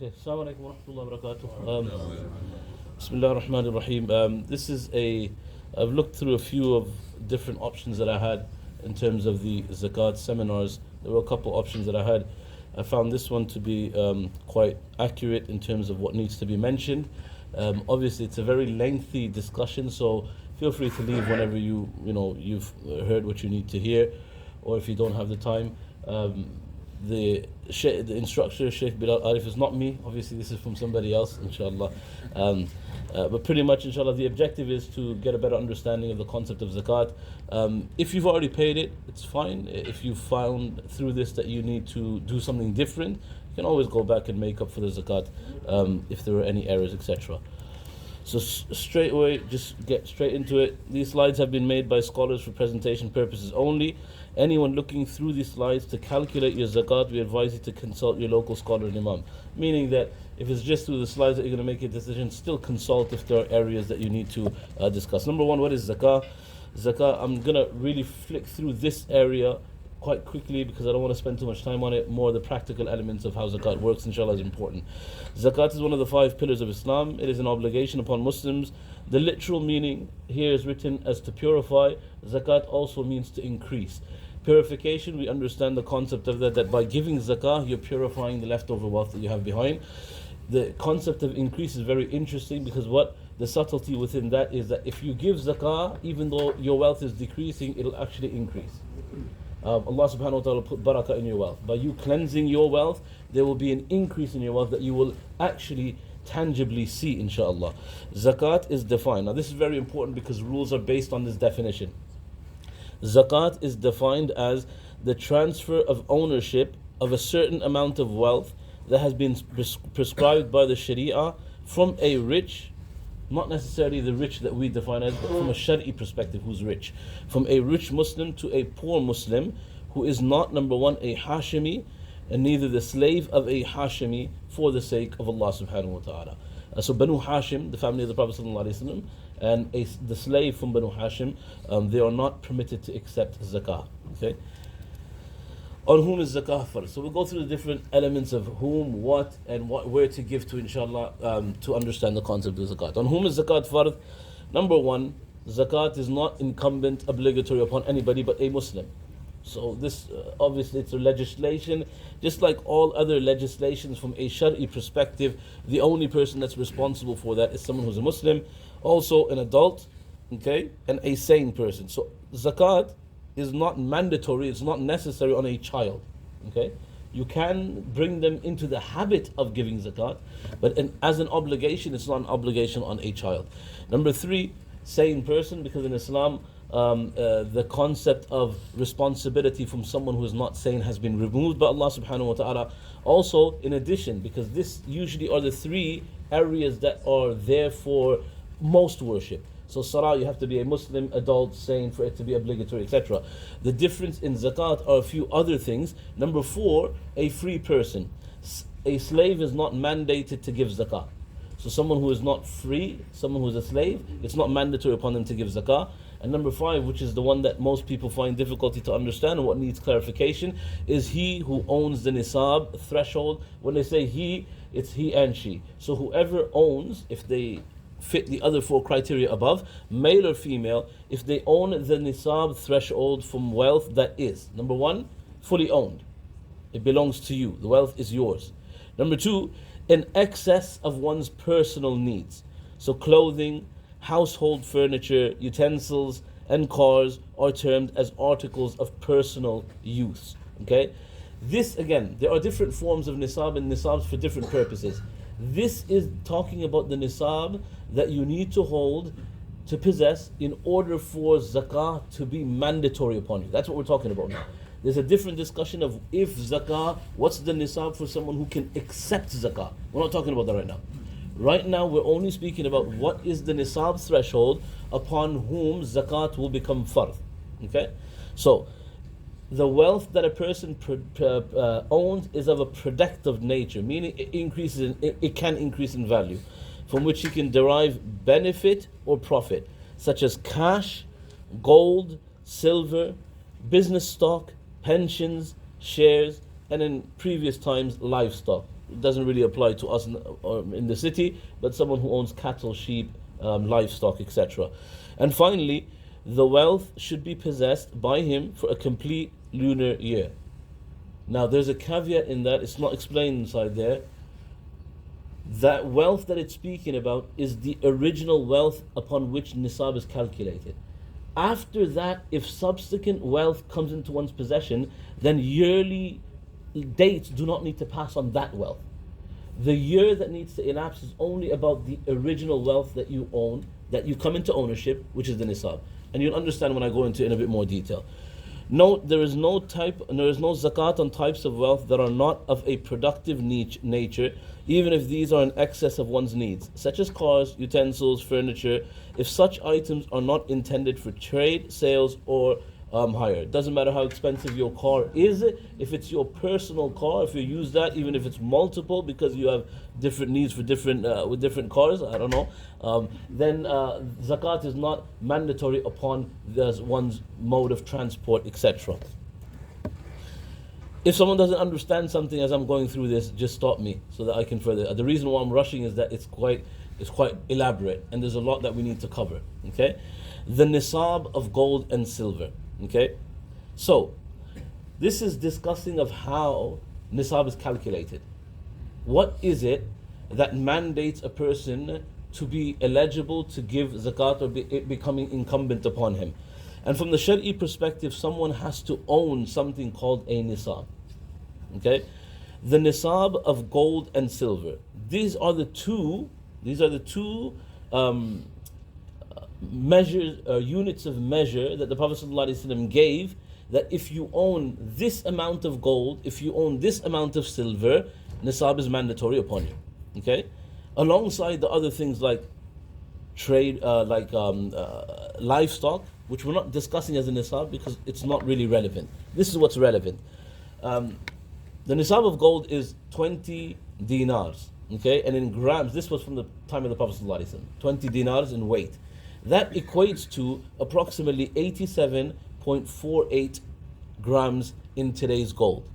Okay, Assalamu alaikum wa rahmatullahi wa barakatuh. Bismillah ar-Rahman ar-Rahim. I've looked through a few of different options that I had in terms of the Zakat seminars. There were a couple options that I had. I found this one to be quite accurate in terms of what needs to be mentioned. Obviously, it's a very lengthy discussion, so feel free to leave whenever you've heard what you need to hear, or if you don't have the time. The instructor, Sheikh Bilal Patel, is not me. Obviously, this is from somebody else, inshallah. But pretty much, inshallah, the objective is to get a better understanding of the concept of zakat. If you've already paid it, it's fine. If you found through this that you need to do something different, you can always go back and make up for the zakat if there were any errors, etc. So straight away, just get straight into it. These slides have been made by scholars for presentation purposes only. Anyone looking through these slides to calculate your zakat, we advise you to consult your local scholar and imam. Meaning that if it's just through the slides that you're going to make a decision, still consult if there are areas that you need to discuss. Number one, what is zakah? Zakah, I'm going to really flick through this area quite quickly because I don't want to spend too much time on it. More the practical elements of how zakat works, inshallah, is important. Zakat is one of the 5 pillars of Islam. It is an obligation upon Muslims. The literal meaning here is written as to purify. Zakat also means to increase. Purification, we understand the concept of that by giving zakah, you're purifying the leftover wealth that you have behind. The concept of increase is very interesting because what the subtlety within that is that if you give zakah, even though your wealth is decreasing, it'll actually increase. Allah subhanahu wa ta'ala put barakah in your wealth. By you cleansing your wealth, there will be an increase in your wealth that you will actually tangibly see, inshallah. Zakat is defined. Now this is very important because rules are based on this definition. Zakat is defined as the transfer of ownership of a certain amount of wealth that has been prescribed by the Sharia from a rich, not necessarily the rich that we define as, but from a Shari'i perspective, who's rich. From a rich Muslim to a poor Muslim who is not, number one, a Hashimi, and neither the slave of a Hashimi for the sake of Allah subhanahu wa ta'ala. So Banu Hashim, the family of the Prophet sallallahu alaihi wasallam, and the slave from Banu Hashim, they are not permitted to accept zakah. Okay. On whom is zakah first? So we'll go through the different elements of whom, what, and where to give to, inshallah, to understand the concept of zakat. On whom is zakat fard? Number one, zakat is not incumbent, obligatory upon anybody but a Muslim. So this, obviously, it's a legislation. Just like all other legislations from a Shari'i perspective, the only person that's responsible for that is someone who's a Muslim, also an adult, okay, and a sane person. So zakat is not mandatory, it's not necessary on a child, okay? You can bring them into the habit of giving zakat, but as an obligation, it's not an obligation on a child. Number 3, sane person, because in Islam, the concept of responsibility from someone who is not sane has been removed by Allah subhanahu wa ta'ala. Also, in addition, because this usually are the 3 areas that are there for most worship. So salah, you have to be a Muslim, adult, sane for it to be obligatory, etc. The difference in zakat are a few other things. Number 4, a free person. A slave is not mandated to give zakat. So someone who is not free, someone who is a slave, it's not mandatory upon them to give zakah. And number 5, which is the one that most people find difficulty to understand and what needs clarification, is he who owns the Nisaab threshold. When they say he, it's he and she. So whoever owns, if they fit the other 4 criteria above, male or female, if they own the Nisaab threshold from wealth that is, number 1, fully owned. It belongs to you. The wealth is yours. Number 2, in excess of one's personal needs. So clothing, household furniture, utensils, and cars are termed as articles of personal use. Okay? This, again, there are different forms of Nisaab and Nisaabs for different purposes. This is talking about the Nisaab that you need to hold, to possess, in order for zakah to be mandatory upon you. That's what we're talking about now. There's a different discussion of if zakah, what's the Nisaab for someone who can accept zakah. We're not talking about that right now. Right now, we're only speaking about what is the Nisaab threshold upon whom zakat will become fard. Okay? So, the wealth that a person owns is of a productive nature, meaning it can increase in value, from which he can derive benefit or profit, such as cash, gold, silver, business stock, pensions, shares, and in previous times, livestock. doesn't really apply to us in the city, but someone who owns cattle, sheep, livestock, etc. And finally, the wealth should be possessed by him for a complete lunar year. Now, there's a caveat in that, it's not explained inside there. That wealth that it's speaking about is the original wealth upon which Nisab is calculated. After that, if subsequent wealth comes into one's possession, then yearly dates do not need to pass on that wealth. The year that needs to elapse is only about the original wealth that you own, that you come into ownership, which is the Nisab. And you'll understand when I go into it in a bit more detail. Note, there is no zakat on types of wealth that are not of a productive nature, even if these are in excess of one's needs, such as cars, utensils, furniture, if such items are not intended for trade, sales, or hire. It doesn't matter how expensive your car is, if it's your personal car, if you use that, even if it's multiple because you have different needs for with different cars, I don't know, then zakat is not mandatory upon one's mode of transport, etc. If someone doesn't understand something as I'm going through this, just stop me so that I can further. The reason why I'm rushing is that it's quite elaborate and there's a lot that we need to cover. Okay, the Nisab of gold and silver. Okay, so this is discussing of how Nisab is calculated. What is it that mandates a person to be eligible to give zakat or it becoming incumbent upon him? And from the Shari'i perspective, someone has to own something called a Nisab. Okay, the Nisab of gold and silver. These are the two measures, units of measure that the Prophet ﷺ gave, that if you own this amount of gold, if you own this amount of silver, Nisab is mandatory upon you. Okay, alongside the other things like trade, livestock, which we're not discussing as a Nisab because it's not really relevant. This is what's relevant. The Nisab of gold is 20 dinars. Okay, and in grams, this was from the time of the Prophet ﷺ, 20 dinars in weight. That equates to approximately 87.48 grams in today's gold.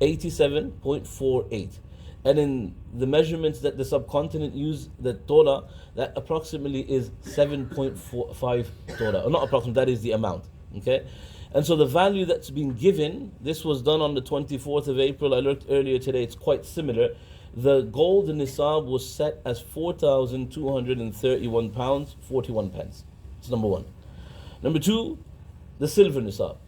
87.48. And in the measurements that the subcontinent use, the tola, that approximately is 7.45 tola. Or not approximately, that is the amount. Okay? And so the value that's been given, this was done on the 24th of April. I looked earlier today, it's quite similar. The gold Nisab was set as £4,231, 41 pence. That's number one. Number two, the silver Nisab.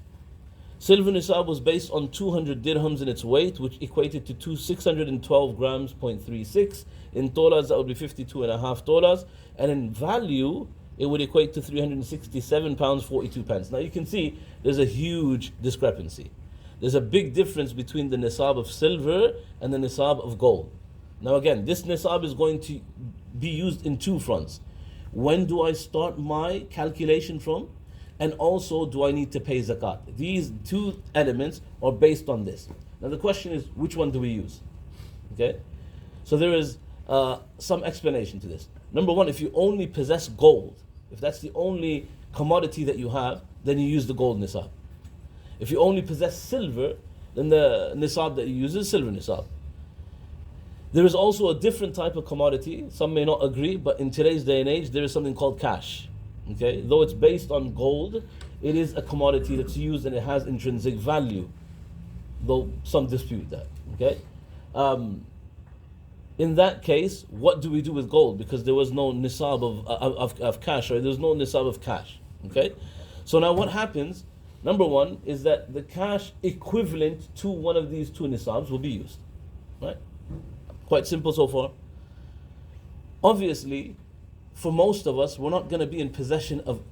Silver Nisab was based on 200 dirhams in its weight, which equated to 612 grams, 0.36. In dollars, that would be 52.5 dollars. And in value, it would equate to 367 pounds, 42 pence. Now you can see there's a huge discrepancy. There's a big difference between the Nisab of silver and the Nisab of gold. Now again, this Nisab is going to be used in two fronts. When do I start my calculation from? And also, do I need to pay zakat? These two elements are based on this. Now the question is, which one do we use? Okay? So there is some explanation to this. Number one, if you only possess gold, if that's the only commodity that you have, then you use the gold Nisab. If you only possess silver, then the Nisab that you use is silver Nisab. There is also a different type of commodity. Some may not agree, but in today's day and age, there is something called cash. Okay, though it's based on gold, it is a commodity that's used and it has intrinsic value, though some dispute that. Okay, in that case, what do we do with gold? Because there was no nisab of cash, or there's no nisab of cash. Okay, so now what happens? Number one is that the cash equivalent to one of these two nisabs will be used. Right? Quite simple so far. Obviously, for most of us, we're not going to be in possession of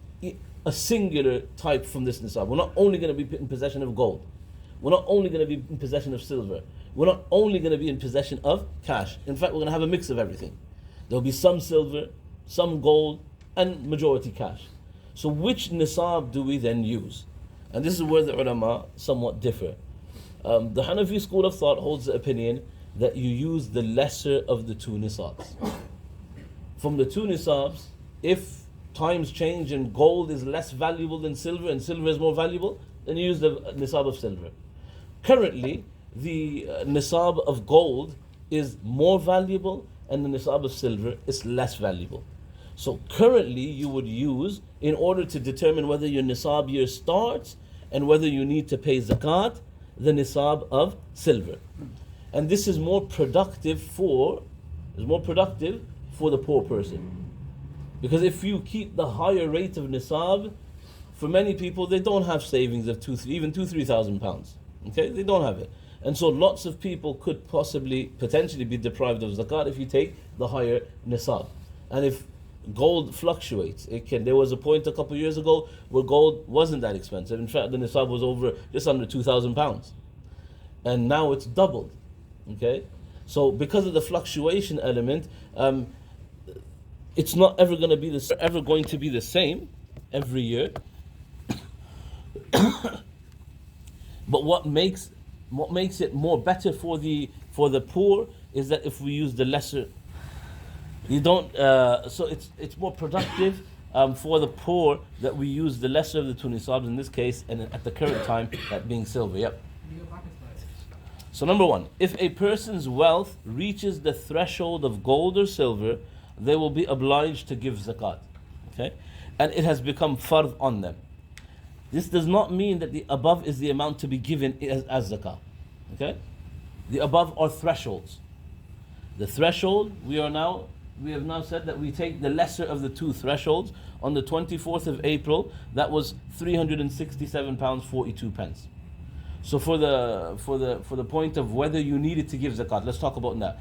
a singular type from this nisab. We're not only going to be in possession of gold. We're not only going to be in possession of silver. We're not only going to be in possession of cash. In fact, we're going to have a mix of everything. There'll be some silver, some gold, and majority cash. So which nisab do we then use? And this is where the ulama somewhat differ. The Hanafi school of thought holds the opinion that you use the lesser of the two nisabs. From the two nisabs, if times change and gold is less valuable than silver and silver is more valuable, then you use the nisab of silver. Currently, the Nisab of gold is more valuable and the Nisab of silver is less valuable. So currently you would use, in order to determine whether your Nisab year starts and whether you need to pay zakat, the Nisab of silver. And this is more productive for the poor person. Because if you keep the higher rate of Nisab, for many people they don't have savings of even 2,000-3,000 pounds. Okay, they don't have it. And so lots of people could potentially be deprived of zakat if you take the higher Nisab. And if gold fluctuates, there was a point a couple of years ago where gold wasn't that expensive. In fact, the Nisab was just under 2,000 pounds. And now it's doubled. Okay? So because of the fluctuation element, it's not ever going to be the same every year. But what makes it more better for the poor is that if we use the lesser, so it's more productive for the poor that we use the lesser of the two nisabs in this case, and at the current time that being silver. Yep. So number one, if a person's wealth reaches the threshold of gold or silver, they will be obliged to give zakat. Okay, and it has become fard on them. This does not mean that the above is the amount to be given as zakah. Okay? The above are thresholds. The threshold, we have now said that we take the lesser of the two thresholds. On the 24th of April, that was £367.42. So for the point of whether you needed to give zakat, let's talk about that.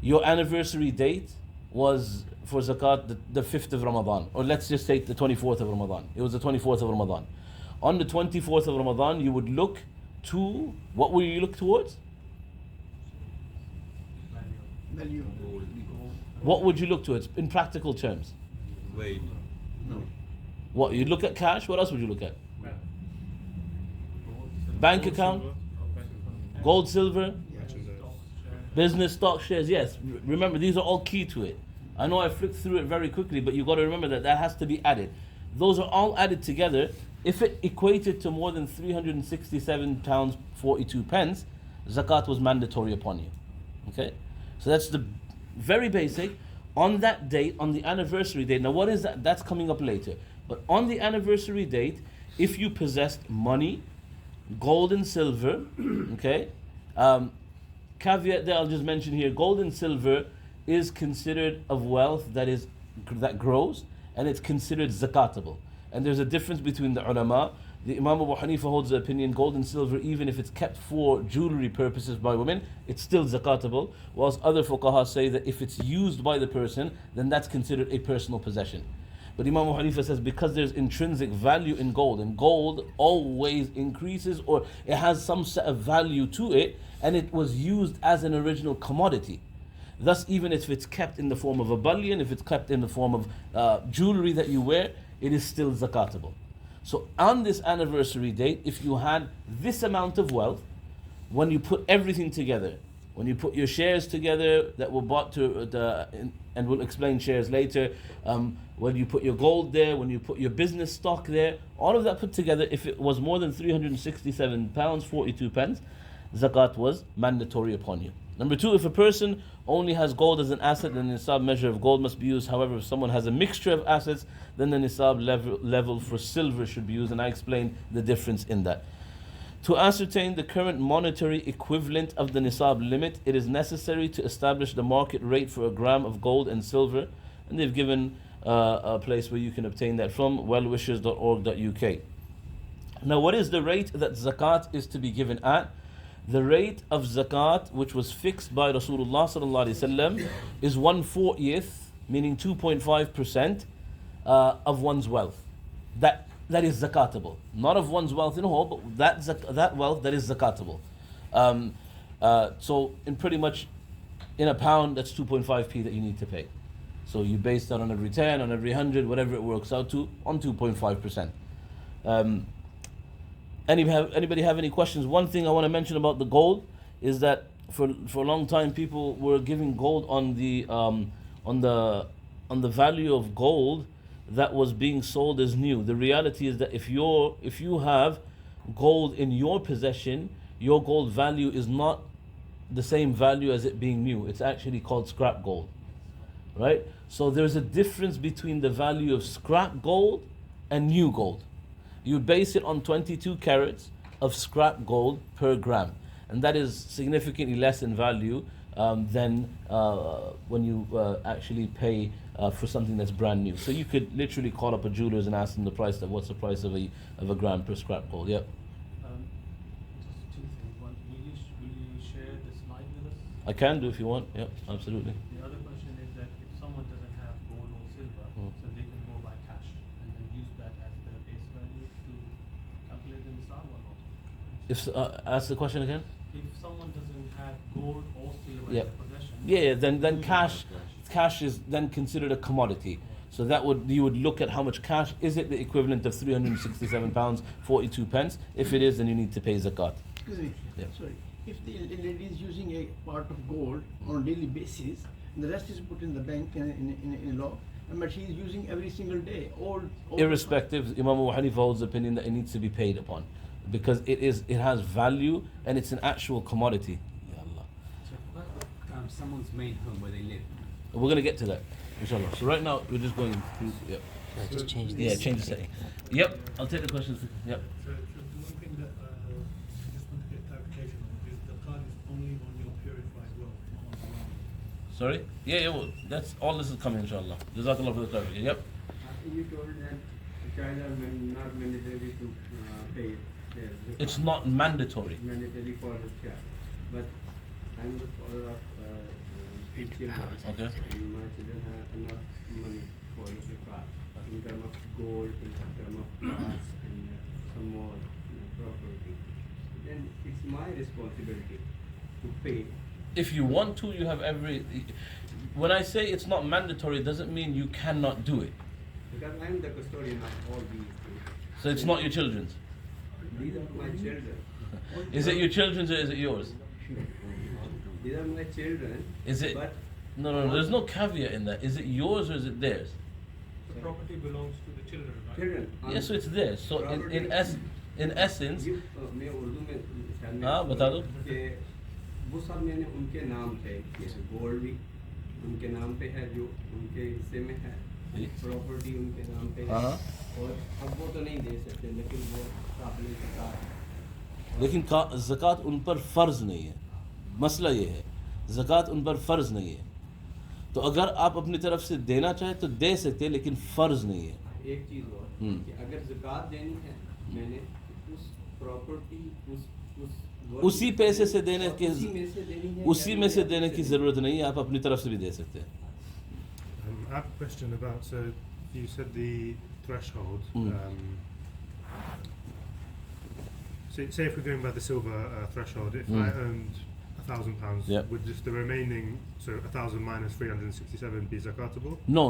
Your anniversary date was for zakat the 5th of Ramadan, or let's just say the 24th of Ramadan. It was the 24th of Ramadan. On the 24th of Ramadan, you would look to, what will you look towards? Value. What would you look towards in practical terms? Wait. No. What, you'd look at cash? What else would you look at? Bank account? Gold, silver? Business, stock, shares, yes. Remember, these are all key to it. I know I flicked through it very quickly, but you've got to remember that has to be added. Those are all added together. If it equated to more than £367.42, zakat was mandatory upon you. Okay? So that's the very basic. On that date, on the anniversary date, now what is that? That's coming up later. But on the anniversary date, if you possessed money, gold and silver, okay? Caveat there I'll just mention here, gold and silver is considered of wealth that grows, and it's considered zakatable. And there's a difference between the ulama. The Imam Abu Hanifa holds the opinion gold and silver, even if it's kept for jewelry purposes by women, it's still zakatable. Whilst other fuqaha say that if it's used by the person, then that's considered a personal possession. But Imam Abu Hanifa says because there's intrinsic value in gold, and gold always increases, or it has some set of value to it, and it was used as an original commodity. Thus, even if it's kept in the form of a bullion, if it's kept in the form of jewelry that you wear, it is still zakatable. So on this anniversary date, if you had this amount of wealth, when you put everything together, when you put your shares together that were bought and we'll explain shares later, when you put your gold there, when you put your business stock there, all of that put together, if it was more than £367.42, zakat was mandatory upon you. Number two, if a person only has gold as an asset, then the Nisab measure of gold must be used. However, if someone has a mixture of assets, then the Nisab level for silver should be used, and I explained the difference in that. To ascertain the current monetary equivalent of the Nisab limit, it is necessary to establish the market rate for a gram of gold and silver, and they've given a place where you can obtain that from, wellwishers.org.uk. Now, what is the rate that zakat is to be given at? The rate of zakat, which was fixed by Rasulullah sallallahu alaihi wasallam, is 1/40, meaning 2.5% of one's wealth. That is zakatable, not of one's wealth in whole, but that wealth that is zakatable. So in pretty much in a pound, that's 2.5p that you need to pay. So you base that on every 10, on every 100, whatever it works out to, on 2.5%. Anybody have any questions? One thing I want to mention about the gold is that for a long time people were giving gold on the value of gold that was being sold as new. The reality is that if you have gold in your possession, your gold value is not the same value as it being new. It's actually called scrap gold, right? So there's a difference between the value of scrap gold and new gold. You base it on 22 carats of scrap gold per gram, and that is significantly less in value than when you actually pay for something that's brand new. So you could literally call up a jeweler's and ask them the price of what's the price of a gram per scrap gold. Yep. Just two things. One, will you share the slide with us? I can do if you want. Yep, absolutely. The other question is that if someone doesn't have gold or silver, so they can go buy cash and then use that as their base value to calculate the Nisaab or not? If ask the question again. If someone doesn't have gold or silver Yep. in their possession, Yeah, then cash is then considered a commodity. So that you would look at how much cash is it, the equivalent of £367 42 pence. If it is, then you need to pay zakat. Excuse me, Yeah. sorry. If the lady is using a part of gold on a daily basis, and the rest is put in the bank in a law, but she is using every single day, all Irrespective, Imam Abu Hanifa holds the opinion that it needs to be paid upon because it has value and it's an actual commodity. Ya Allah. So what someone's main home where they live? We're going to get to that, inshallah. So right now, we're just going through, yep. Just change this. Yeah, change the setting. Yep, I'll take the questions. Yep. So the one thing that I just want to get clarification on is the card is only on your purified wealth, not on the loan. Sorry? Yeah, well, that's all this is coming, inshallah. Jazakallah for the clarification. Yep. You told that the child are not mandatory to pay their It's not mandatory. mandatory for the child. But I'm the father of eight children. Okay. And my children have enough money for the car in terms of gold, in terms of cars, and some more property. Then it's my responsibility to pay. If you want to, you have every. When I say it's not mandatory, it doesn't mean you cannot do it. Because I'm the custodian of all these things. So it's not your children's. These are my children. Is it your children's or is it yours? These are my children. Is it? But No, there's no caveat in that. Is it yours or is it theirs? The property belongs to the children, right? children. Yeah, so it's theirs. So in essence, मैं उर्दू में शायद मैं हाँ, बता दो। कि वो सब मैंने उनके नाम पे जैसे गोल्ड भी उनके नाम पे है जो उनके हिस्से में है प्रॉपर्टी उनके नाम पे है हाँ। और अब वो तो नहीं दे सकते लेकिन वो काबिल ज़कात लेकिन ज़कात उन पर फ़र्ज़ नहीं है। मसला ये है, ज़कात उन पर फ़र्ज़ नहीं है। तो अगर आप अपनी तरफ से देना चाहें तो दे सकते हैं, लेकिन फ़र्ज़ नहीं है। एक चीज़ और कि अगर ज़कात देनी है मैंने उस प्रॉपर्टी उसी पैसे से देने की उसी में से देने की ज़रूरत ज़रूरत नहीं है, आप अपनी तरफ से भी दे सकते हैं। I have a question about, so you said the threshold. Say if we're going by the silver threshold, if I owned £1,000, Yep. would just the remaining, so 1,000 minus 367 be zakatable? No.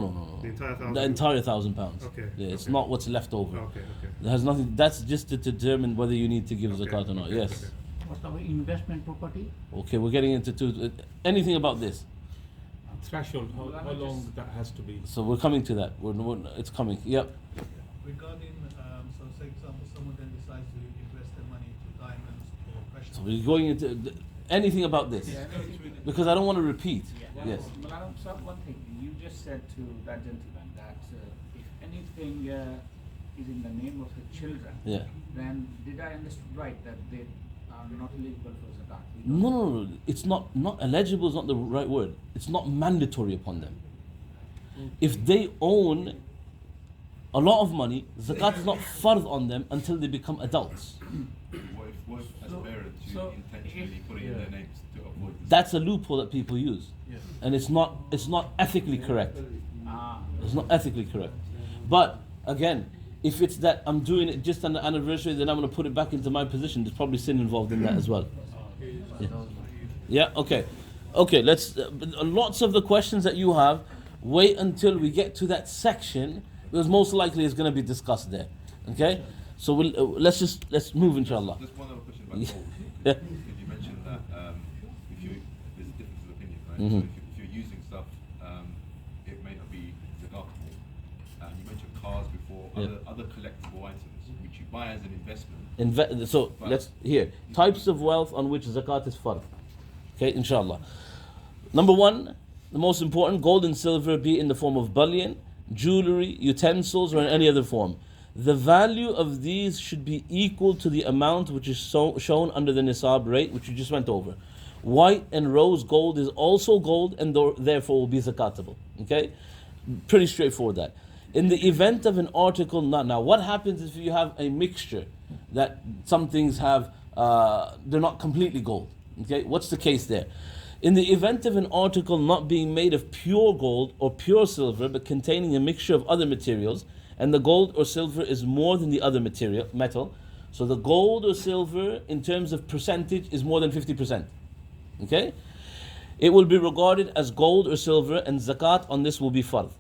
The entire thousand? The entire £1,000. Okay, Yeah, it's okay. not what's left over. Okay. It has nothing. That's just to determine whether you need to give zakat or not. Okay, Yes. okay. What's our investment property? Okay, we're getting into anything about this. Threshold, how long that has to be? So we're coming to that. It's coming. Yep. Regarding, so say example, someone then decides to invest their money into diamonds or precious. So we're going into anything about this because I don't want to repeat. Yes. Madam, sir, one thing you just said to that gentleman that if anything is in the name of the children, Yeah. then did I understand right that they are not eligible for zakat? No. It's not eligible. Is not the right word. It's not mandatory upon them. If they own a lot of money, zakat is not fard on them until they become adults. What if as parents you intentionally put it in their names to avoid this? That's a loophole that people use, and it's not ethically correct. It's not ethically correct. But again, if it's that I'm doing it just on the anniversary, then I'm going to put it back into my position. There's probably sin involved in that as well. Yeah. Okay. Let's. Lots of the questions that you have, wait until we get to that section, because most likely it's going to be discussed there. Okay. So let's move, inshallah. Just one other question about gold. Yeah. Because you mentioned that there's a difference of opinion, right? Mhm. So if you're using stuff, it may not be zakatable. You mentioned cars before, Yeah. other collectible items which you buy as an investment. So let's here types of wealth on which zakat is fard. Okay, inshallah. Number one, the most important, gold and silver, be in the form of bullion, jewelry, utensils, or in any other form. The value of these should be equal to the amount which is shown under the Nisaab rate, which you just went over. White and rose gold is also gold and therefore will be zakatable. Okay? Pretty straightforward that. In the event of an article not, now what happens if you have a mixture that some things have, they're not completely gold? Okay? What's the case there? In the event of an article not being made of pure gold or pure silver but containing a mixture of other materials, and the gold or silver is more than the other metal, so the gold or silver in terms of percentage is more than 50%. Okay? It will be regarded as gold or silver, and zakat on this will be fard.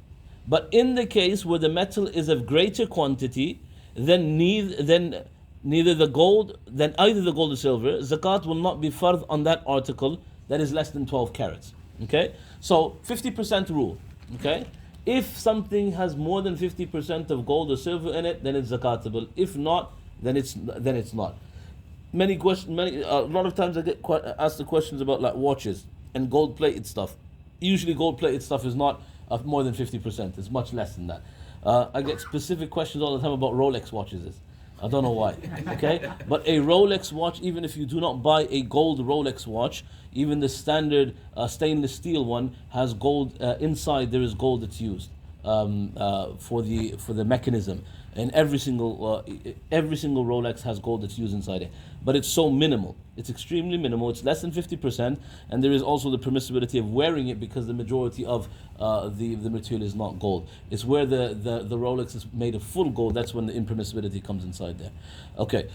But in the case where the metal is of greater quantity, then either the gold or silver, zakat will not be fard on that article that is less than 12 carats. Okay? So 50% rule. Okay? If something has more than 50% of gold or silver in it, then it's zakatable. If not, then it's not. A lot of times I get asked the questions about like watches and gold-plated stuff. Usually gold-plated stuff is not of more than 50%. It's much less than that. I get specific questions all the time about Rolex watches. I don't know why. Okay, but a Rolex watch, even if you do not buy a gold Rolex watch, even the standard stainless steel one has gold inside. There is gold that's used for the mechanism, and every single Rolex has gold that's used inside it. But it's so minimal. It's extremely minimal. It's less than 50%, and there is also the permissibility of wearing it because the majority of the material is not gold. It's where the Rolex is made of full gold. That's when the impermissibility comes inside there. Okay.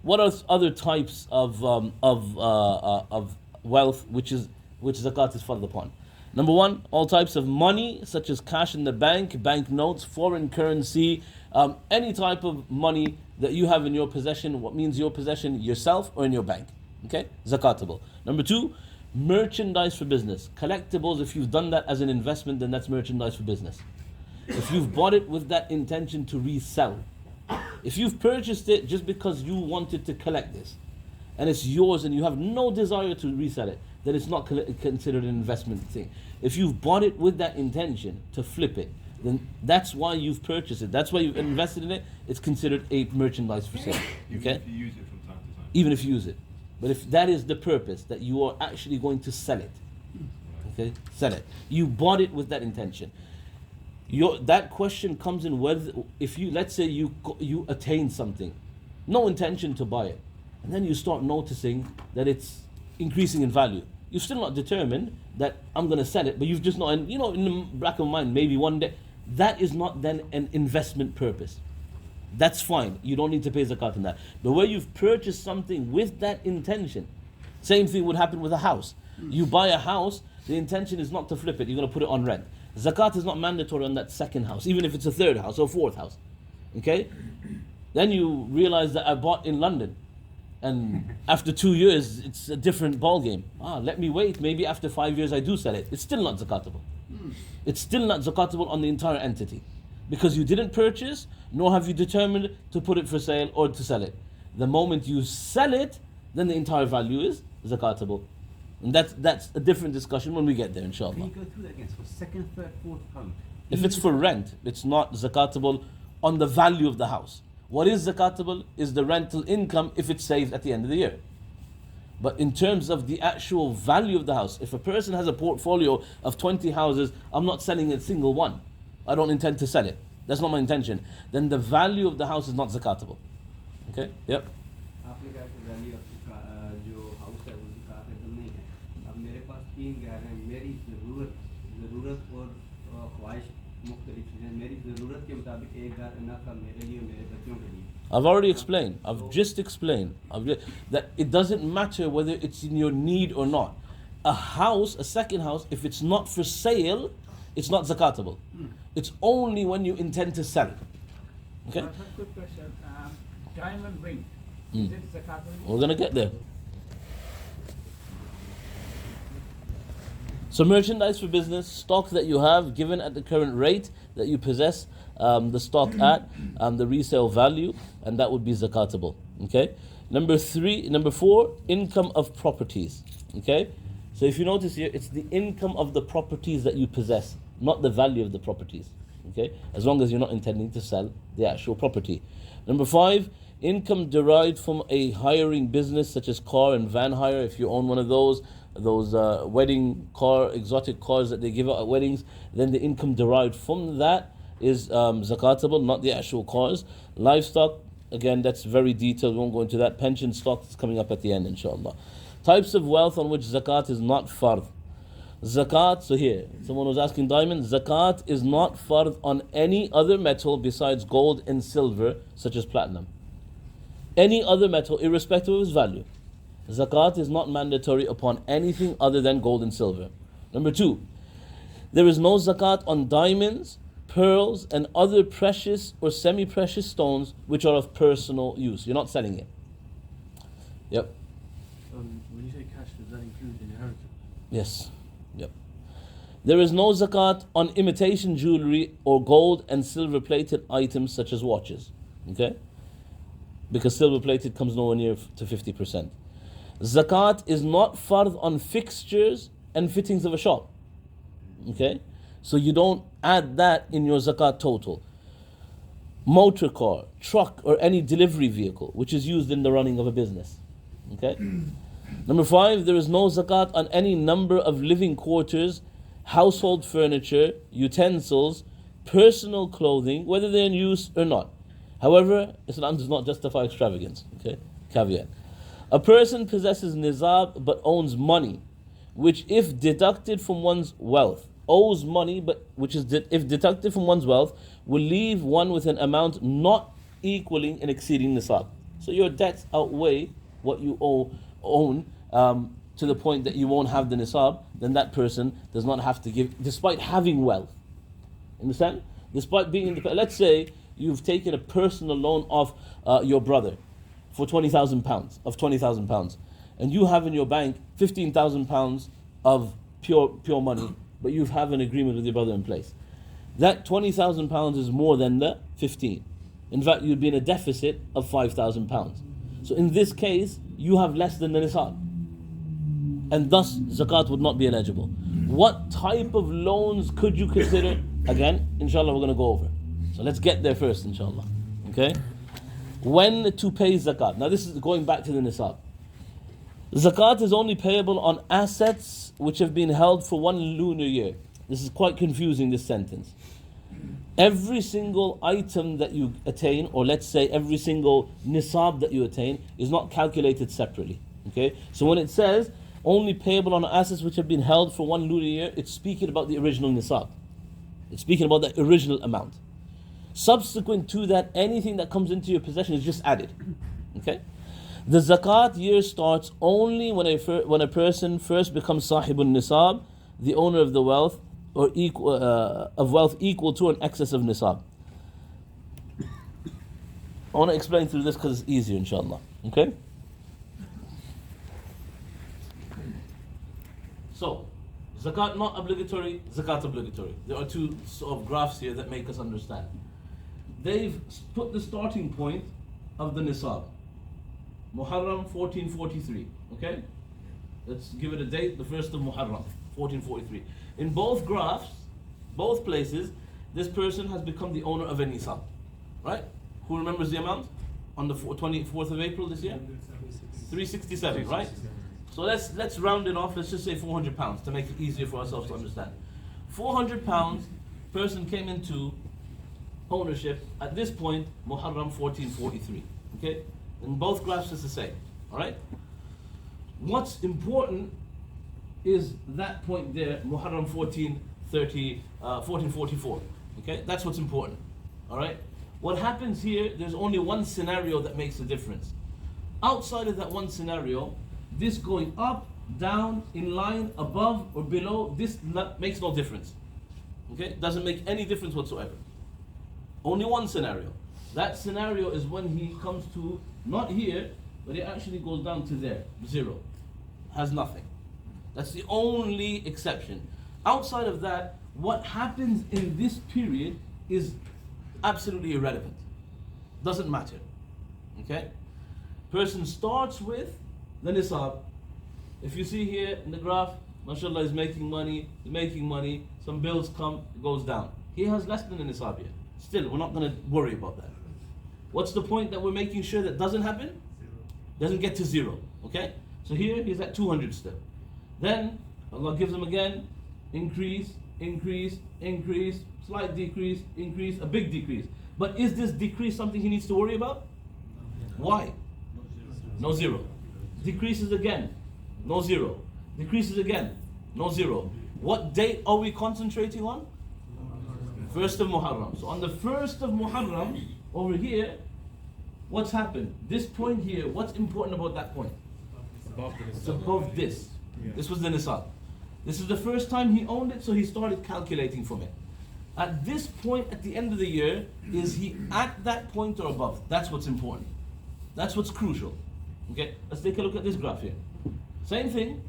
What are other types of wealth which zakat is fard upon? Number one, all types of money such as cash in the bank, bank notes, foreign currency, any type of money that you have in your possession. What means your possession? Yourself or in your bank. Okay, zakatable. Number two, merchandise for business, collectibles. If you've done that as an investment, then that's merchandise for business. If you've bought it with that intention to resell, if you've purchased it just because you wanted to collect this, and it's yours and you have no desire to resell it, then it's not considered an investment thing. If you've bought it with that intention to flip it, then that's why you've purchased it. That's why you've invested in it. It's considered a merchandise for sale. Okay? Even if you use it from time to time. Even if you use it. But if that is the purpose, that you are actually going to sell it, okay? Sell it. You bought it with that intention. That question comes in whether, if you, let's say you attain something, no intention to buy it, and then you start noticing that it's increasing in value. You're still not determined that I'm going to sell it, but you've just not, and in the back of mind, maybe one day, that is not then an investment purpose. That's fine. You don't need to pay zakat on that. But where you've purchased something with that intention, same thing would happen with a house. You buy a house, the intention is not to flip it, you're going to put it on rent. Zakat is not mandatory on that second house, even if it's a third house or fourth house. Okay? Then you realize that I bought in London, and after 2 years, it's a different ball game. Let me wait. Maybe after 5 years, I do sell it. It's still not zakatable. It's still not zakatable on the entire entity, because you didn't purchase, nor have you determined to put it for sale or to sell it. The moment you sell it, then the entire value is zakatable. And that's a different discussion when we get there, inshallah. Can you go through that again? So second, third, fourth home. If it's for rent, it's not zakatable on the value of the house. What is zakatable is the rental income if it's saved at the end of the year. But in terms of the actual value of the house, if a person has a portfolio of 20 houses, I'm not selling a single one. I don't intend to sell it. That's not my intention. Then the value of the house is not zakatable. Okay? Yep. आपने कहा कि value of जो house है वो zakat एकदम नहीं है. अब मेरे पास 3 घर हैं. मेरी ज़रूरत और ख्वाहिश मुख्तलिफ हैं. मेरी ज़रूरत के मुताबिक एक घर इनफ है मेरे लिए और मेरे बच्चों के लिए. I've already explained. I've just explained that it doesn't matter whether it's in your need or not. A house, a second house, if it's not for sale, it's not zakatable. It's only when you intend to sell it. Okay? That's a good question. Diamond ring, is it zakatable? We're going to get there. So merchandise for business, stock that you have given at the current rate that you possess the stock at, the resale value, and that would be zakatable. Okay. Number 4, income of properties. Okay. So if you notice here, it's the income of the properties that you possess, not the value of the properties. Okay. As long as you're not intending to sell the actual property. Number 5, income derived from a hiring business such as car and van hire. If you own one of those wedding car, exotic cars that they give out at weddings, then the income derived from that is zakatable, not the actual cars. Livestock, again, that's very detailed, we won't go into that. Pension stock is coming up at the end, inshallah. Types of wealth on which zakat is not fard. Zakat, so here, someone was asking diamond, zakat is not fard on any other metal besides gold and silver, such as platinum. Any other metal, irrespective of its value. Zakat is not mandatory upon anything other than gold and silver. Number 2, there is no zakat on diamonds, pearls, and other precious or semi-precious stones which are of personal use. You're not selling it. Yep. When you say cash, does that include inheritance? Yes. Yep. There is no zakat on imitation jewelry or gold and silver-plated items such as watches. Okay? Because silver-plated comes nowhere near to 50%. Zakat is not fard on fixtures and fittings of a shop. Okay? So you don't add that in your zakat total. Motor car, truck, or any delivery vehicle which is used in the running of a business. Okay? Number 5, there is no zakat on any number of living quarters, household furniture, utensils, personal clothing, whether they're in use or not. However, Islam does not justify extravagance. Okay? Caveat. A person possesses Nisaab but owns money, which if deducted from one's wealth, owes money but which is if deducted from one's wealth, will leave one with an amount not equaling and exceeding Nisaab. So your debts outweigh what you own to the point that you won't have the Nisaab, then that person does not have to give, despite having wealth. Understand? Despite being independent. Let's say you've taken a personal loan off your brother for £20,000, and you have in your bank £15,000 of pure money, but you have an agreement with your brother in place. That £20,000 is more than the 15. In fact, you'd be in a deficit of £5,000. So in this case, you have less than the Nisaab, and thus zakat would not be eligible. What type of loans could you consider? Again, inshallah, we're going to go over. So let's get there first, inshallah. Okay? When to pay zakat. Now this is going back to the Nisaab. Zakat is only payable on assets which have been held for 1 lunar year. This is quite confusing, this sentence. Every single item that you attain, or let's say every single Nisaab that you attain, is not calculated separately. Okay? So when it says only payable on assets which have been held for 1 lunar year, it's speaking about the original Nisaab. It's speaking about the original amount. Subsequent to that, anything that comes into your possession is just added. Okay? The zakat year starts only when a person first becomes sahibun nisab, the owner of the wealth, or wealth equal to an excess of nisab. I want to explain through this because it's easier, inshallah. Okay? So, zakat not obligatory, zakat obligatory. There are two sort of graphs here that make us understand. They've put the starting point of the Nisab. Muharram 1443. Okay? Let's give it a date, the 1st of Muharram, 1443. In both graphs, both places, this person has become the owner of a Nisab. Right? Who remembers the amount? On the 24th of April this year? 367, right? So let's round it off, let's just say £400 to make it easier for ourselves to understand. £400, person came into ownership at this point, Muharram 1443. Okay? In both graphs it's the same. Alright? What's important is that point there, Muharram 1444. Okay? That's what's important. Alright? What happens here, there's only one scenario that makes a difference. Outside of that one scenario, this going up, down, in line, above, or below, this makes no difference. Okay? Doesn't make any difference whatsoever. Only one scenario. That scenario is when he comes to, not here, but it actually goes down to there, 0. Has nothing. That's the only exception. Outside of that, what happens in this period is absolutely irrelevant. Doesn't matter. Okay? Person starts with the Nisaab. If you see here in the graph, mashallah is making money, some bills come, it goes down. He has less than the Nisaab here. Still, we're not going to worry about that. What's the point that we're making sure that doesn't happen? Doesn't get to zero. Okay? So here he's at 200 still. Then Allah gives him again, increase, slight decrease, increase, a big decrease. But is this decrease something he needs to worry about? Why? No zero. Decreases again, no zero. Decreases again, no zero. What date are we concentrating on? 1st of Muharram. So on the 1st of Muharram, over here, what's happened? This point here, what's important about that point? It's above this. This was the Nisaab. This is the first time he owned it, so he started calculating from it. At this point, at the end of the year, is he at that point or above? That's what's important. That's what's crucial. Okay, let's take a look at this graph here. Same thing,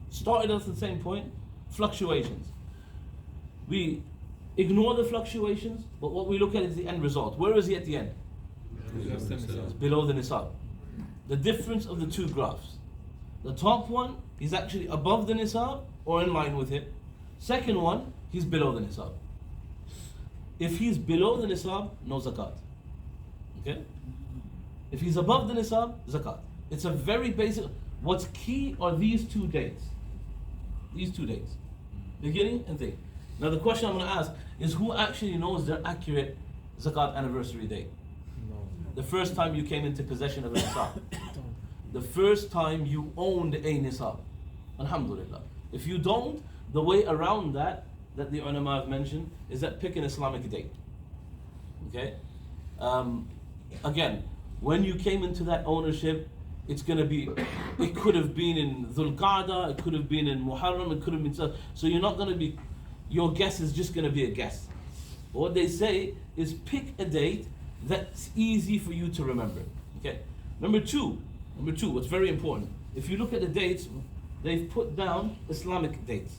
started at the same point, fluctuations. We ignore the fluctuations, but what we look at is the end result. Where is he at the end? It's below the Nisaab. The difference of the two graphs. The top one, he's actually above the Nisaab or in line with it. Second one, he's below the Nisaab. If he's below the Nisaab, no zakat. Okay? If he's above the Nisaab, zakat. It's a very basic. What's key are these two dates. These two dates. Beginning and thing. Now the question I'm going to ask is, who actually knows their accurate zakat anniversary date? No. The first time you came into possession of a Nisaab. The first time you owned a Nisaab. Alhamdulillah. If you don't, the way around that the ulama have mentioned, is that pick an Islamic date. Okay? Again, when you came into that ownership, it's going to be, it could have been in Dhul Qa'dah, it could have been in Muharram, it could have been, so you're not going to be, your guess is just going to be a guess. But what they say is pick a date that's easy for you to remember. Okay? Number two, what's very important, if you look at the dates, they've put down Islamic dates.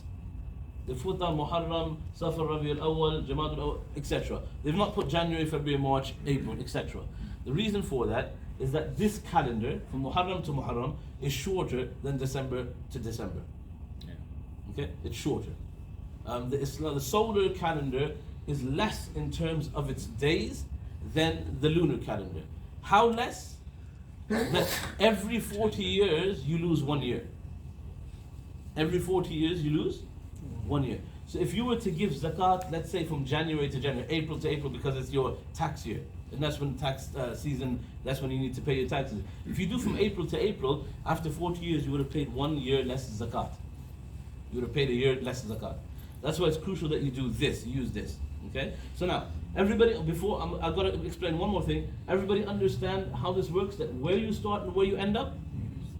They've put down Muharram, Safar, Rabi al-Awwal, Jamad al-Awwal, etc. They've not put January, February, March, April, etc. The reason for that is that this calendar, from Muharram to Muharram, is shorter than December to December. Yeah. Okay? It's shorter. The solar calendar is less in terms of its days than the lunar calendar. How less? That every 40 years you lose 1 year. Every 40 years you lose 1 year. So if you were to give zakat, let's say from January to January, April to April, because it's your tax year, and that's when tax season, that's when you need to pay your taxes. If you do from April to April, after 40 years you would have paid 1 year less zakat. You would have paid a year less zakat. That's why it's crucial that you do this, you use this. Okay? So now, everybody, before, I've got to explain one more thing. Everybody understand how this works, that where you start and where you end up?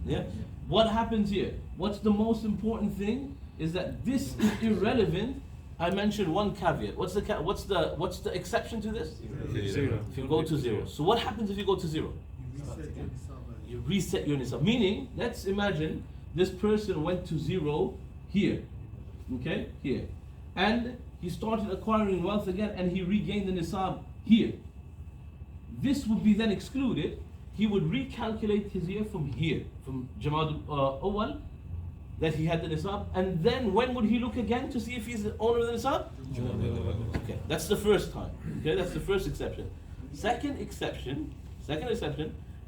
Yeah? What happens here? What's the most important thing? Is that this is irrelevant. I mentioned one caveat. What's the exception to this? Zero. If you go to zero. So what happens if you go to zero? You reset your nisab. Meaning, let's imagine this person went to zero here. Okay? Here. And he started acquiring wealth again and he regained the nisab here. This would be then excluded. He would recalculate his year from here, from Jamad al-Awwal, that he had the nisab, and then when would he look again to see if he's the owner of the nisab? Okay, that's the first time. Okay, that's the first exception. Second exception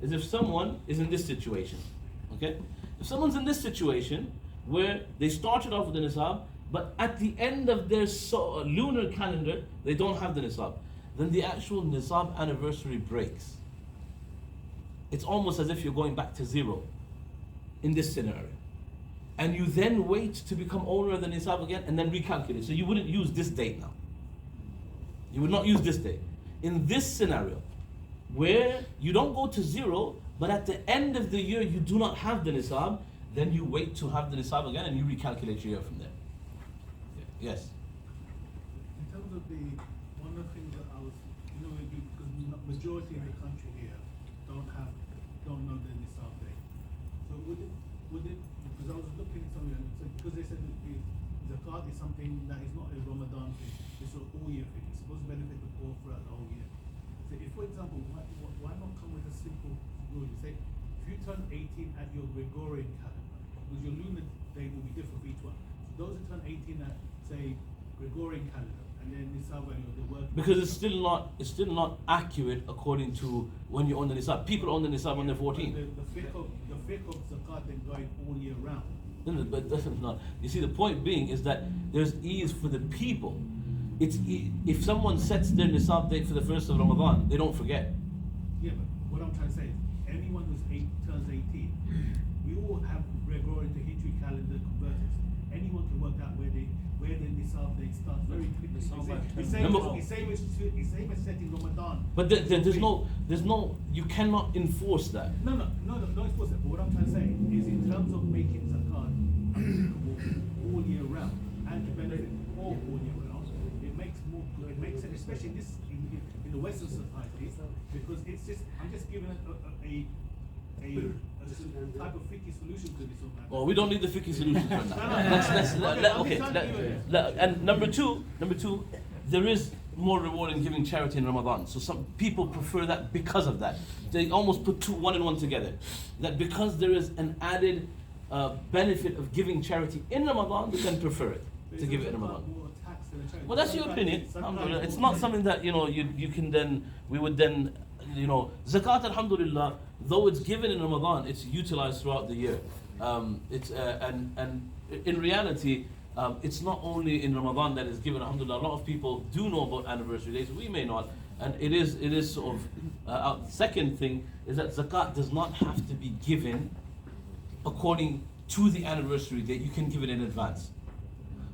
is if someone is in this situation. Okay, if someone's in this situation where they started off with the nisab, but at the end of their lunar calendar they don't have the nisab, then the actual nisab anniversary breaks. It's almost as if you're going back to zero in this scenario. And you then wait to become owner of the nisab again and then recalculate. So you wouldn't use this date now. You would not use this date. In this scenario, where you don't go to zero, but at the end of the year you do not have the nisab, then you wait to have the nisab again and you recalculate your year from there. Yes? In terms of one of the things that I was, because the majority in the country here don't know the Nisab date. So would it, because I was looking looking at something, so because they said that the zakat is something that is not a Ramadan thing, it's an all year thing. It's supposed to benefit the poor throughout the whole year. So if, for example, why not come with a simple rule? You say, if you turn 18 at your Gregorian calendar, because your lunar date will be different for each one. So those who turn 18 at, say, Gregorian calendar, and then Nisaab value of the work. Because it's still not accurate according to when you own the Nisab. People own the Nisab when they're 14. The fiqh of Zakat then guide all year round. No, but that's not. You see, the point being is that there's ease for the people. If someone sets their Nisab date for the first of Ramadan, they don't forget. Yeah, but what I'm trying to say is, anyone who's turns 18, we all have Gregorian to Hijri calendar converters. Anyone can work out where the Nisab date starts very quickly. It's same as setting Ramadan. But there's no, you cannot enforce that. No, enforce that. But what I'm trying to say is, in terms of making zakat all year round and to benefit all year round, it makes sense, especially in the Western society, because I'm just giving a type of fiqh solution to this. Well, we don't need the fiqh solution right now. And number two, there is more reward in giving charity in Ramadan. So some people prefer that because of that. They almost put one and one together. That because there is an added benefit of giving charity in Ramadan, they can prefer it to give it in Ramadan. Well, that's your opinion. It's not something that you can then. We would then. Zakat, alhamdulillah, though it's given in Ramadan, it's utilized throughout the year. And in reality, it's not only in Ramadan that it's given. Alhamdulillah, a lot of people do know about anniversary days. We may not, and it is sort of. Second thing is that zakat does not have to be given according to the anniversary date. You can give it in advance.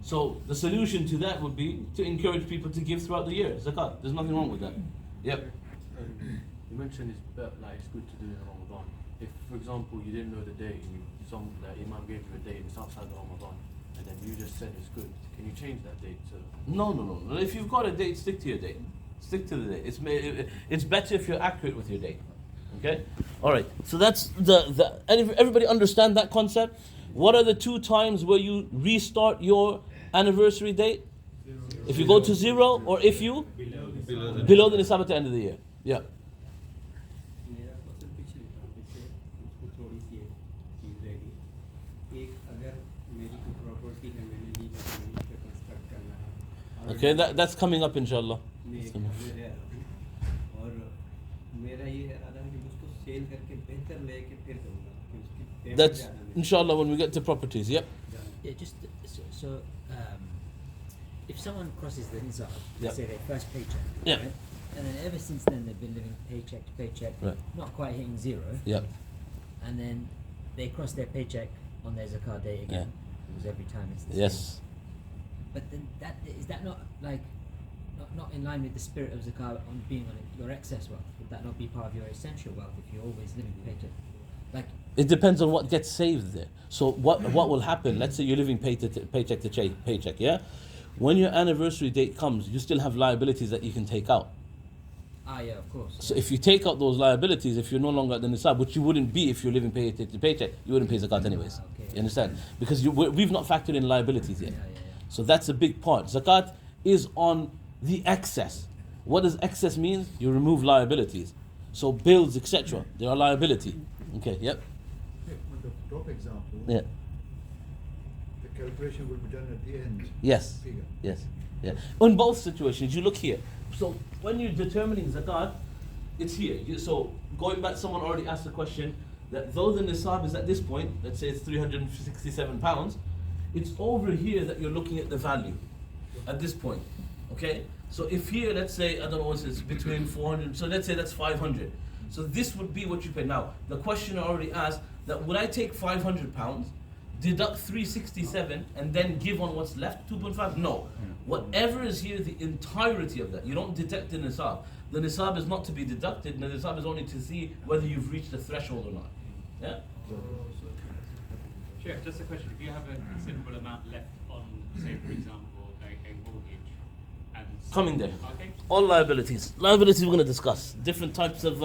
So the solution to that would be to encourage people to give throughout the year zakat. There's nothing wrong with that. Yep. You mentioned it's good to do in Ramadan. If, for example, you didn't know the date, that Imam gave you a date, it's outside of Ramadan, and then you just said it's good, can you change that date to? No. If you've got a date, stick to your date. Stick to the date. It's better if you're accurate with your date. Okay? All right. So that's everybody understand that concept? What are the 2 times where you restart your anniversary date? If you go to 0, or if you below the Nisab at the end of the year. Yeah. Okay, that's coming up, inshallah. That's inshallah when we get to properties. Yep. Yeah, just so if someone crosses the Nisaab, let's say their first paycheck, right? And then ever since then they've been living paycheck to paycheck, not quite hitting 0. Yep. And then they cross their paycheck on their zakat day again, because every time it's the same. Yes. But then is that not like not in line with the spirit of zakat on being on your excess wealth? Would that not be part of your essential wealth if you're always living paycheck? Like, it depends on what gets saved there. So what will happen? Let's say you're living paycheck to paycheck. Yeah. When your anniversary date comes, you still have liabilities that you can take out. Yeah, of course. So if you take out those liabilities, if you're no longer at the Nisab, which you wouldn't be if you're living paycheck to paycheck, you wouldn't pay zakat anyways. Okay. You understand? Because we've not factored in liabilities yet. Yeah. So that's a big part. Zakat is on the excess. What does excess mean? You remove liabilities. So bills, etc. They are liability. Okay, yep. With the top example, Yeah. the calculation will be done at the end. Yes. Figure. Yes. Yeah. In both situations, you look here. So when you're determining zakat, it's here. So going back, someone already asked the question that though the Nisab is at this point, let's say it's £367, it's over here that you're looking at the value at this point. Okay? So if here, let's say, I don't know what it is, between 400, so let's say that's 500. So this would be what you pay. Now, the questioner already asked that would I take £500, deduct 367, and then give on what's left, 2.5? No. Whatever is here, the entirety of that, you don't deduct the Nisab. The Nisab is not to be deducted, the Nisab is only to see whether you've reached the threshold or not. Yeah? Sure, just a question. If you have a considerable amount left on, say, for example, a mortgage, and Coming there. Okay. All liabilities. Liabilities we're going to discuss. Different types of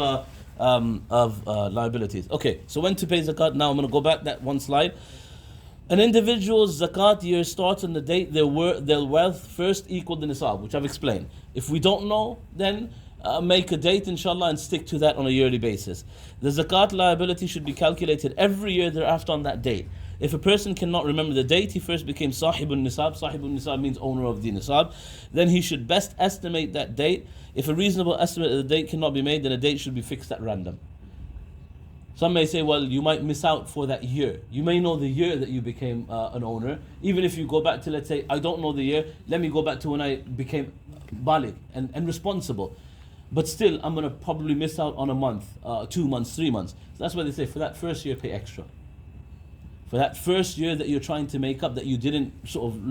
liabilities. Okay, so when to pay zakat. Now I'm going to go back that one slide. An individual's zakat year starts on the date their wealth first equaled the nisab, which I've explained. If we don't know, then make a date, inshallah, and stick to that on a yearly basis. The zakat liability should be calculated every year thereafter on that date. If a person cannot remember the date he first became sahibun nisab, sahibun nisab means owner of the nisab, then he should best estimate that date. If a reasonable estimate of the date cannot be made, then a date should be fixed at random. Some may say, well, you might miss out for that year. You may know the year that you became an owner. Even if you go back to, let's say, I don't know the year, let me go back to when I became baligh and responsible. But still, I'm going to probably miss out on a month, 2 months, 3 months. So that's why they say, for that first year, pay extra. For that first year that you're trying to make up, that you didn't,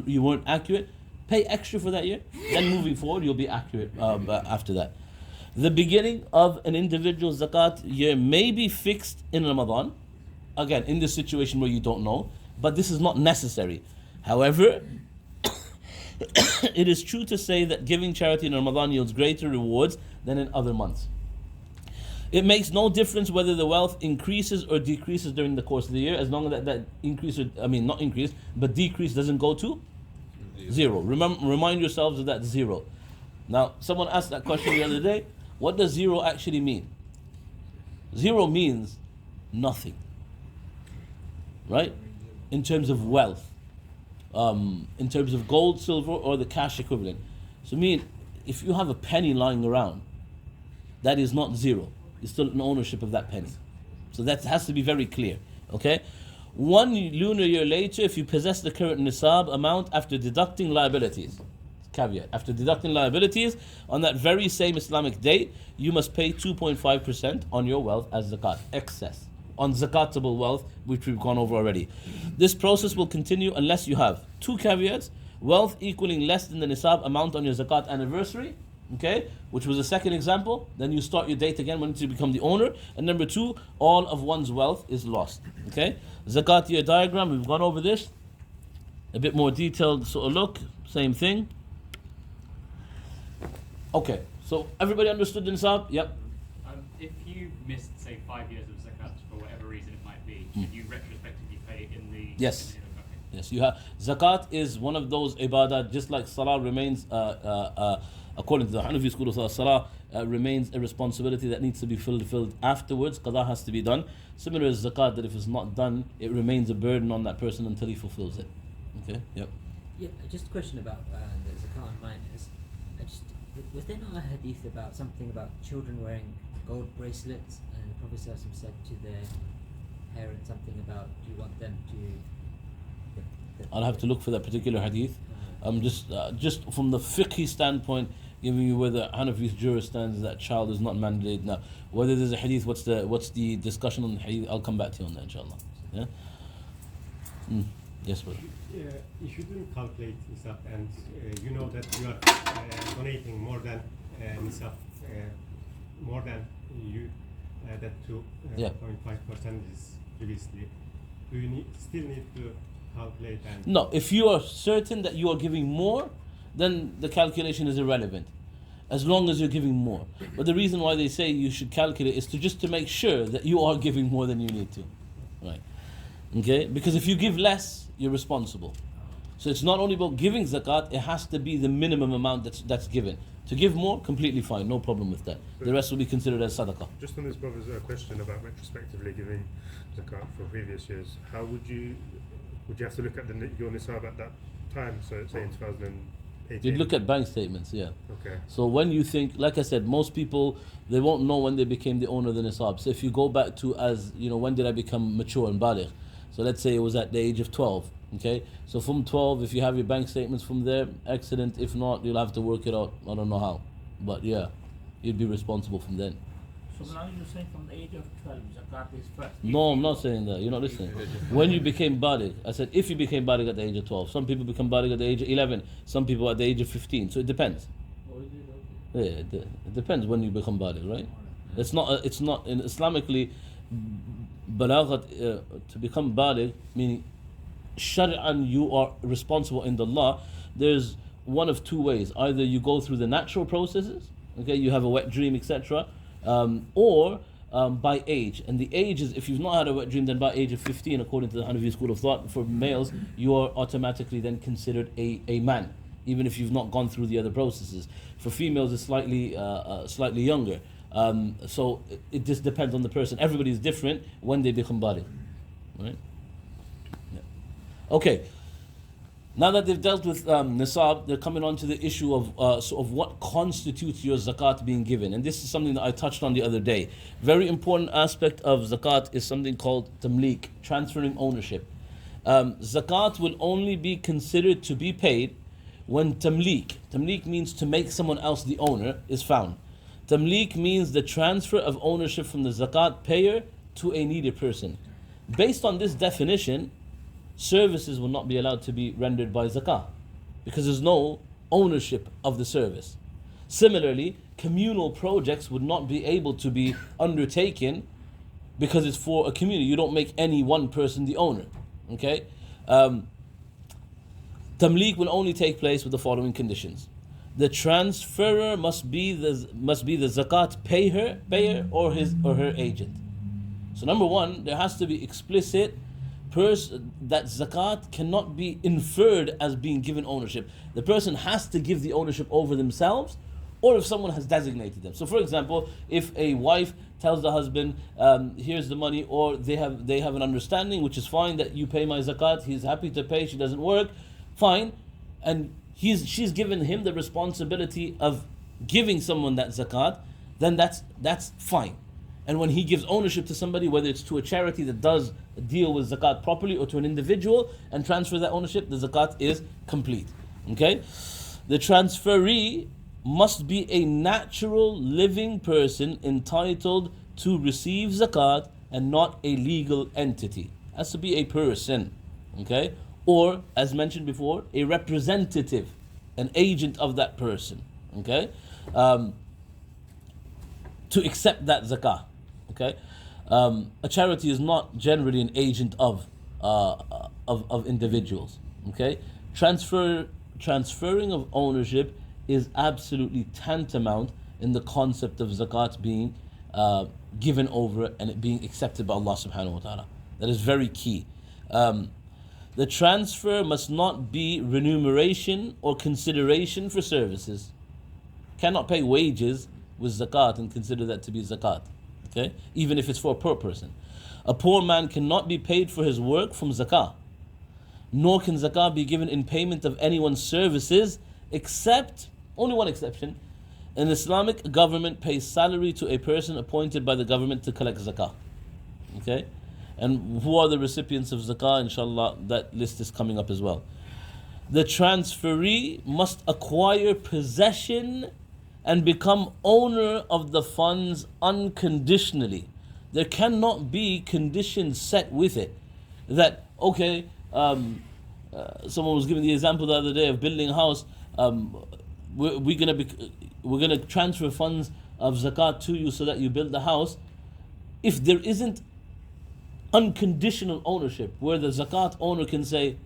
you weren't accurate, pay extra for that year. Then moving forward, you'll be accurate after that. The beginning of an individual's zakat year may be fixed in Ramadan. Again, in this situation where you don't know, but this is not necessary. However, it is true to say that giving charity in Ramadan yields greater rewards than in other months. It makes no difference whether the wealth increases or decreases during the course of the year, as long as that increase, not increase, but decrease doesn't go to zero. Remind yourselves of that zero. Now, someone asked that question the other day. What does zero actually mean? Zero means nothing, right? In terms of wealth, in terms of gold, silver, or the cash equivalent. So if you have a penny lying around, that is not zero. You're still in ownership of that penny. So that has to be very clear, okay? 1 lunar year later, if you possess the current nisab amount after deducting liabilities, caveat, after deducting liabilities, on that very same Islamic date, you must pay 2.5% on your wealth as zakat, excess, on zakatable wealth, which we've gone over already. This process will continue unless you have 2 caveats: wealth equaling less than the nisab amount on your zakat anniversary, okay, which was the second example. Then you start your date again when you become the owner. And number 2, all of one's wealth is lost, okay? Zakat year diagram, we've gone over this. A bit more detailed sort of look, same thing. Okay, so everybody understood the nisab? Yep. If you missed, say, 5 years of zakat for whatever reason it might be, should you retrospectively pay in the... Yes. Yes, you have. Zakat is one of those ibadah, just like salah remains, according to the Hanafi school of thought, salah remains a responsibility that needs to be fulfilled afterwards. Qada has to be done. Similar as zakat, that if it's not done, it remains a burden on that person until he fulfills it. Okay, yep. Yeah, just a question about the zakat on minors. Was there not a hadith about something about children wearing gold bracelets, and the Prophet ﷺ said to their parents something about, do you want them to... I'll have to look for that particular hadith. I'm just from the fiqhi standpoint, giving you where the Hanafi's jurist stands, that child is not mandated. Now, whether there's a hadith, what's the discussion on the hadith, I'll come back to you on that, inshallah. Yeah? Yes, brother. If you didn't calculate Nisab and you know that you are donating more than Nisab, more than you that 2.5% is previously, do you still need to calculate? And no, if you are certain that you are giving more, then the calculation is irrelevant, as long as you're giving more. But the reason why they say you should calculate is to make sure that you are giving more than you need to, right? Okay, because if you give less, you're responsible. So it's not only about giving zakat; it has to be the minimum amount that's given. To give more, completely fine, no problem with that. The rest will be considered as sadaqah. Just on this brother's question about retrospectively giving zakat for previous years, how would you have to look at your nisab at that time? So say in 2018. You'd look at bank statements, yeah. Okay. So when you think, like I said, most people, they won't know when they became the owner of the nisab. So if you go back to when did I become mature and baligh? So let's say it was at the age of 12, okay? So from 12, if you have your bank statements from there, excellent. If not, you'll have to work it out. I don't know how. But yeah, you'd be responsible from then. So now you're saying from the age of 12, zakat is first? No, I'm not saying that. You're not listening. When you became baligh, I said if you became baligh at the age of 12. Some people become baligh at the age of 11. Some people at the age of 15. So it depends. Yeah, it depends when you become baligh, right? It's not in Islamically, balaghat, to become baligh, meaning shar'an you are responsible in the law. There's one of 2 ways. Either you go through the natural processes, okay, you have a wet dream, etc., or by age, and the age is, if you've not had a wet dream, then by age of 15, according to the Hanafi school of thought, for males, you are automatically then considered a man, even if you've not gone through the other processes. For females, it's slightly younger. So it just depends on the person. Everybody is different when they become baligh, right? Yeah. Okay. Now that they've dealt with Nisaab, they're coming on to the issue of what constitutes your zakat being given. And this is something that I touched on the other day. Very important aspect of zakat is something called Tamlik, transferring ownership. Zakat will only be considered to be paid when Tamlik means to make someone else the owner, is found. Tamlik means the transfer of ownership from the zakat payer to a needy person. Based on this definition, services will not be allowed to be rendered by zakah because there's no ownership of the service. Similarly, communal projects would not be able to be undertaken because it's for a community. You don't make any one person the owner. Okay? Tamlik will only take place with the following conditions. The transferor must be the zakat payer or his or her agent. So number one, there has to be explicit that zakat cannot be inferred as being given ownership. The person has to give the ownership over themselves, or if someone has designated them. So for example, if a wife tells the husband, here's the money, or they have an understanding, which is fine, that you pay my zakat, he's happy to pay, she doesn't work, fine, and she's given him the responsibility of giving someone that zakat, then that's fine. And when he gives ownership to somebody, whether it's to a charity that does deal with zakat properly or to an individual and transfer that ownership, the zakat is complete. Okay? The transferee must be a natural living person entitled to receive zakat and not a legal entity. It has to be a person. Okay? Or, as mentioned before, a representative, an agent of that person. Okay? To accept that zakah. Okay, a charity is not generally an agent of individuals. Okay, transferring of ownership is absolutely tantamount in the concept of zakat being given over and it being accepted by Allah subhanahu wa ta'ala. That is very key. The transfer must not be remuneration or consideration for services. Cannot pay wages with zakat and consider that to be zakat. Okay? Even if it's for a poor person. A poor man cannot be paid for his work from zakah. Nor can zakah be given in payment of anyone's services, except, only one exception, an Islamic government pays salary to a person appointed by the government to collect zakah. Okay? And who are the recipients of zakah? Inshallah, that list is coming up as well. The transferee must acquire possession and become owner of the funds unconditionally. There cannot be conditions set with it. That, okay, someone was giving the example the other day of building a house. We're gonna transfer funds of zakat to you so that you build the house. If there isn't unconditional ownership, where the zakat owner can say,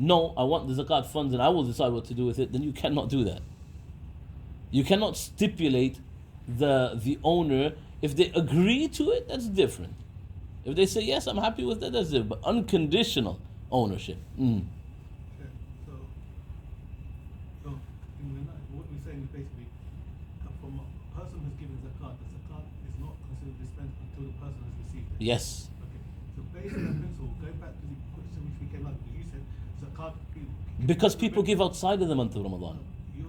no, I want the zakat funds and I will decide what to do with it, then you cannot do that. You cannot stipulate the owner. If they agree to it, that's different. If they say, yes, I'm happy with that, that's different. But unconditional ownership. Okay, so what we're saying is basically, from a person who's given zakat, the zakat is not considered dispensed until the person has received it. Yes. Okay, so based on that principle, going back to the question which we came up with, you said zakat... Because people give outside of the month of Ramadan. Your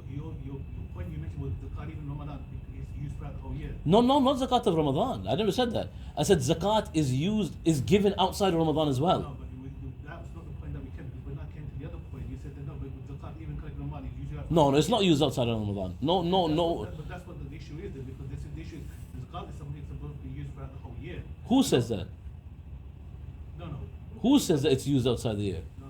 point you mentioned was zakat even Ramadan is used throughout the whole year. No, not zakat of Ramadan. I never said that. I said zakat is given outside of Ramadan as well. No, but that was not the point that we came to. When I came to the other point, you said that no, but zakat even collected Ramadan is usually... No, it's not used outside of Ramadan. No. But that's what the issue is then, because the issue is zakat is something that's supposed to be used throughout the whole year. Who says that? No. Who says that it's used outside the year? No.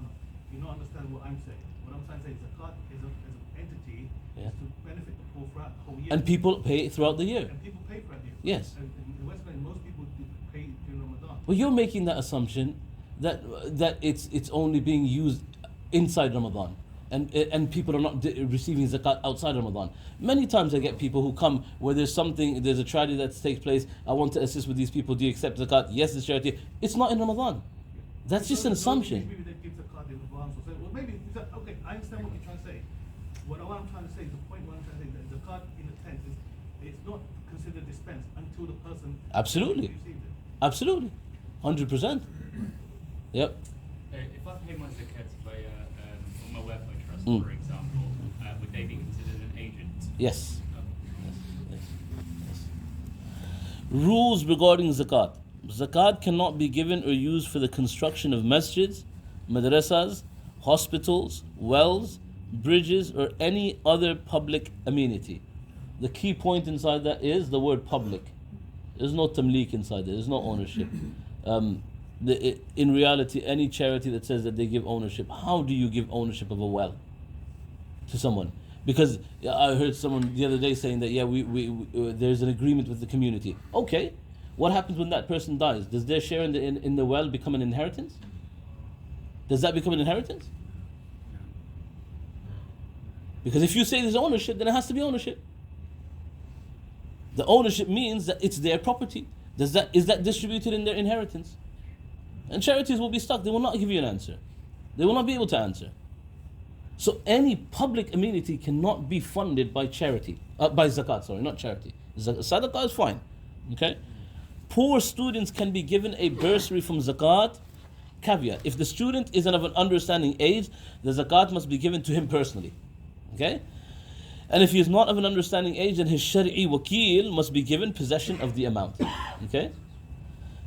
You don't understand what I'm saying. What I'm trying to say is zakat as an entity is to benefit the poor throughout the whole year. And people pay throughout the year. And people pay throughout the year. Yes. And in the West Bank, most people do pay during Ramadan. Well, you're making that assumption that it's only being used inside Ramadan. and people are not receiving zakat outside Ramadan. Many times I get people who come where there's a tragedy that takes place. I want to assist with these people. Do you accept zakat? Yes, it's charity. It's not in Ramadan. That's just an assumption. Maybe they give zakat in advance or say, well, maybe okay. I understand what you're trying to say. What I'm trying to say, the point what I'm trying to say, that zakat in a sense is it's not considered dispensed until the person Absolutely. received it. Absolutely, 100%. Yep. If I pay my zakat via on my welfare trust, Mm. for example, would they be considered an agent? Yes. Rules regarding zakat. Zakat cannot be given or used for the construction of masjids, madrasas, hospitals, wells, bridges, or any other public amenity. The key point inside that is the word public. There's no tamlik inside there. There's no ownership. In reality, any charity that says that they give ownership, how do you give ownership of a well to someone? Because I heard someone the other day saying that there's an agreement with the community. Okay, what happens when that person dies? Does their share in the well become an inheritance? Does that become an inheritance? Because if you say there's ownership, then it has to be ownership. The ownership means that it's their property. Is that distributed in their inheritance? And charities will be stuck. They will not give you an answer. They will not be able to answer. So any public amenity cannot be funded by charity, by zakat, sorry, not charity. Sadaqah is fine, okay? Poor students can be given a bursary from zakat. Caveat, if the student is of an understanding age, the zakat must be given to him personally, okay? And if he is not of an understanding age, then his shari'i wakil must be given possession of the amount, okay?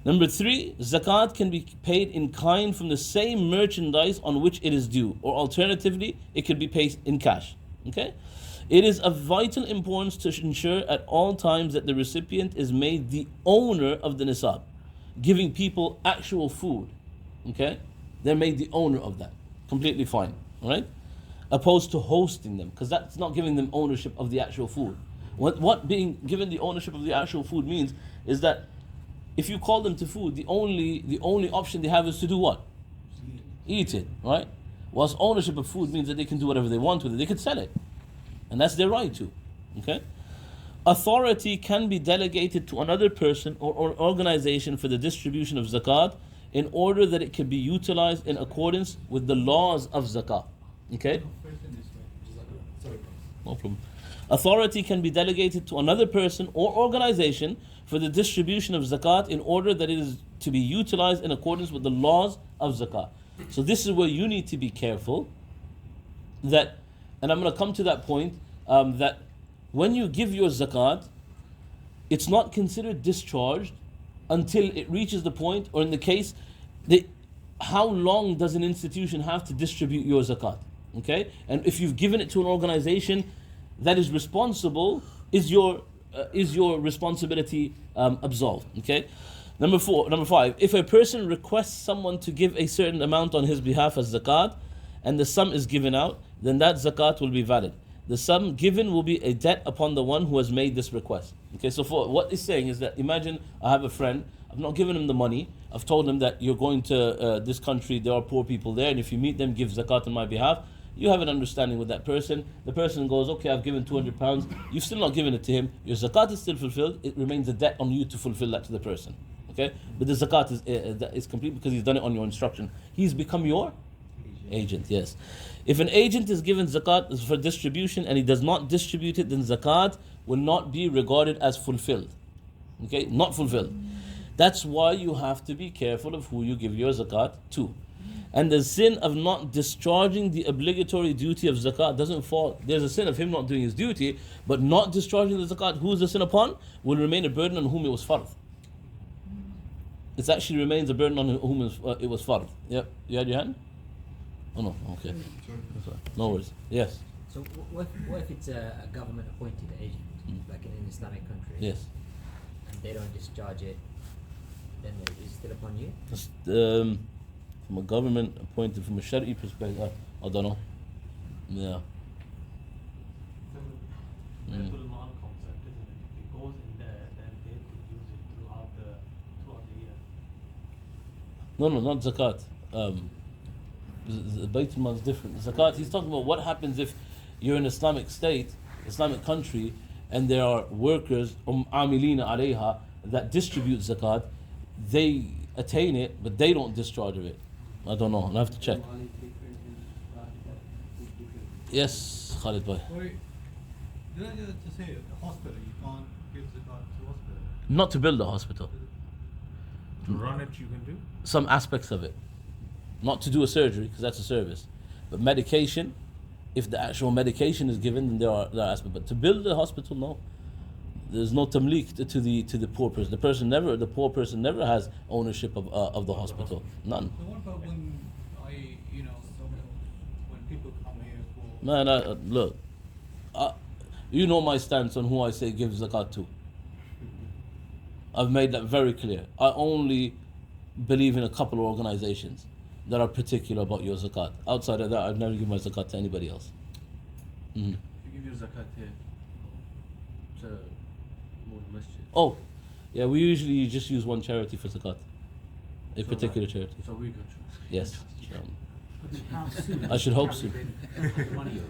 Number 3, zakat can be paid in kind from the same merchandise on which it is due, or alternatively, it could be paid in cash. Okay? It is of vital importance to ensure at all times that the recipient is made the owner of the Nisaab, giving people actual food. Okay? They're made the owner of that. Completely fine. Alright? Opposed to hosting them, because that's not giving them ownership of the actual food. What being given the ownership of the actual food means is that if you call them to food, the only option they have is to do what? Eat it, right? Whilst ownership of food means that they can do whatever they want with it. They could sell it. And that's their right to. Okay? Authority can be delegated to another person or organization for the distribution of zakat in order that it can be utilized in accordance with the laws of zakat. Okay? No problem. Authority can be delegated to another person or organization for the distribution of zakat in order that it is to be utilized in accordance with the laws of zakat. So this is where you need to be careful that, and I'm going to come to that point, that when you give your zakat, it's not considered discharged until it reaches the point, or in the case, how long does an institution have to distribute your zakat? Okay? And if you've given it to an organization that is responsible, is your responsibility absolved? Okay. Number 5. If a person requests someone to give a certain amount on his behalf as zakat, and the sum is given out, then that zakat will be valid. The sum given will be a debt upon the one who has made this request. Okay. So for what it's saying is that imagine I have a friend. I've not given him the money. I've told him that you're going to this country. There are poor people there, and if you meet them, give zakat on my behalf. You have an understanding with that person. The person goes, okay, I've given £200. You've still not given it to him. Your zakat is still fulfilled. It remains a debt on you to fulfill that to the person. Okay? But the zakat is complete because he's done it on your instruction. He's become your agent, yes. If an agent is given zakat for distribution and he does not distribute it, then zakat will not be regarded as fulfilled. Okay? Not fulfilled. That's why you have to be careful of who you give your zakat to. And the sin of not discharging the obligatory duty of zakat doesn't fall. There's a sin of him not doing his duty, but not discharging the zakat, who is the sin upon? Will remain a burden on whom it was fard. It actually remains a burden on whom it was fard. Yep. You had your hand? Oh no, okay. No worries. Yes. So what if it's a government appointed agent, like in an Islamic country? Yes. And they don't discharge it, then is it still upon you? Just, from a government appointed, from a Shari'i perspective, I don't know. Yeah. The Baitul Mal concept, isn't it? If it goes in there, then they could use it throughout the year. No, not zakat. The Baitul Mal is different. Zakat, he's talking about what happens if you're an Islamic state, Islamic country, and there are workers, amilina alayha, that distribute zakat. They attain it, but they don't discharge of it. I don't know. I'll have to check. Yes, Khalid bhai. Sorry, did I just say a hospital? You can't give zakat to hospital. Not to build a hospital. To run it, you can do. Some aspects of it. Not to do a surgery, because that's a service. But medication, if the actual medication is given, then there are aspects. But to build a hospital, no. There's no tamlik to the poor person. The poor person never has ownership of the hospital. None. So what about when when people come here for? Man, look, you know my stance on who I say give zakat to. I've made that very clear. I only believe in a couple of organizations that are particular about your zakat. Outside of that, I've never given my zakat to anybody else. Mm-hmm. If you give your zakat here, to Morden Masjid. Oh, yeah, we usually just use one charity for zakat. A So particular that- charity. So we can trust. Yes. How soon? I should hope so. Money.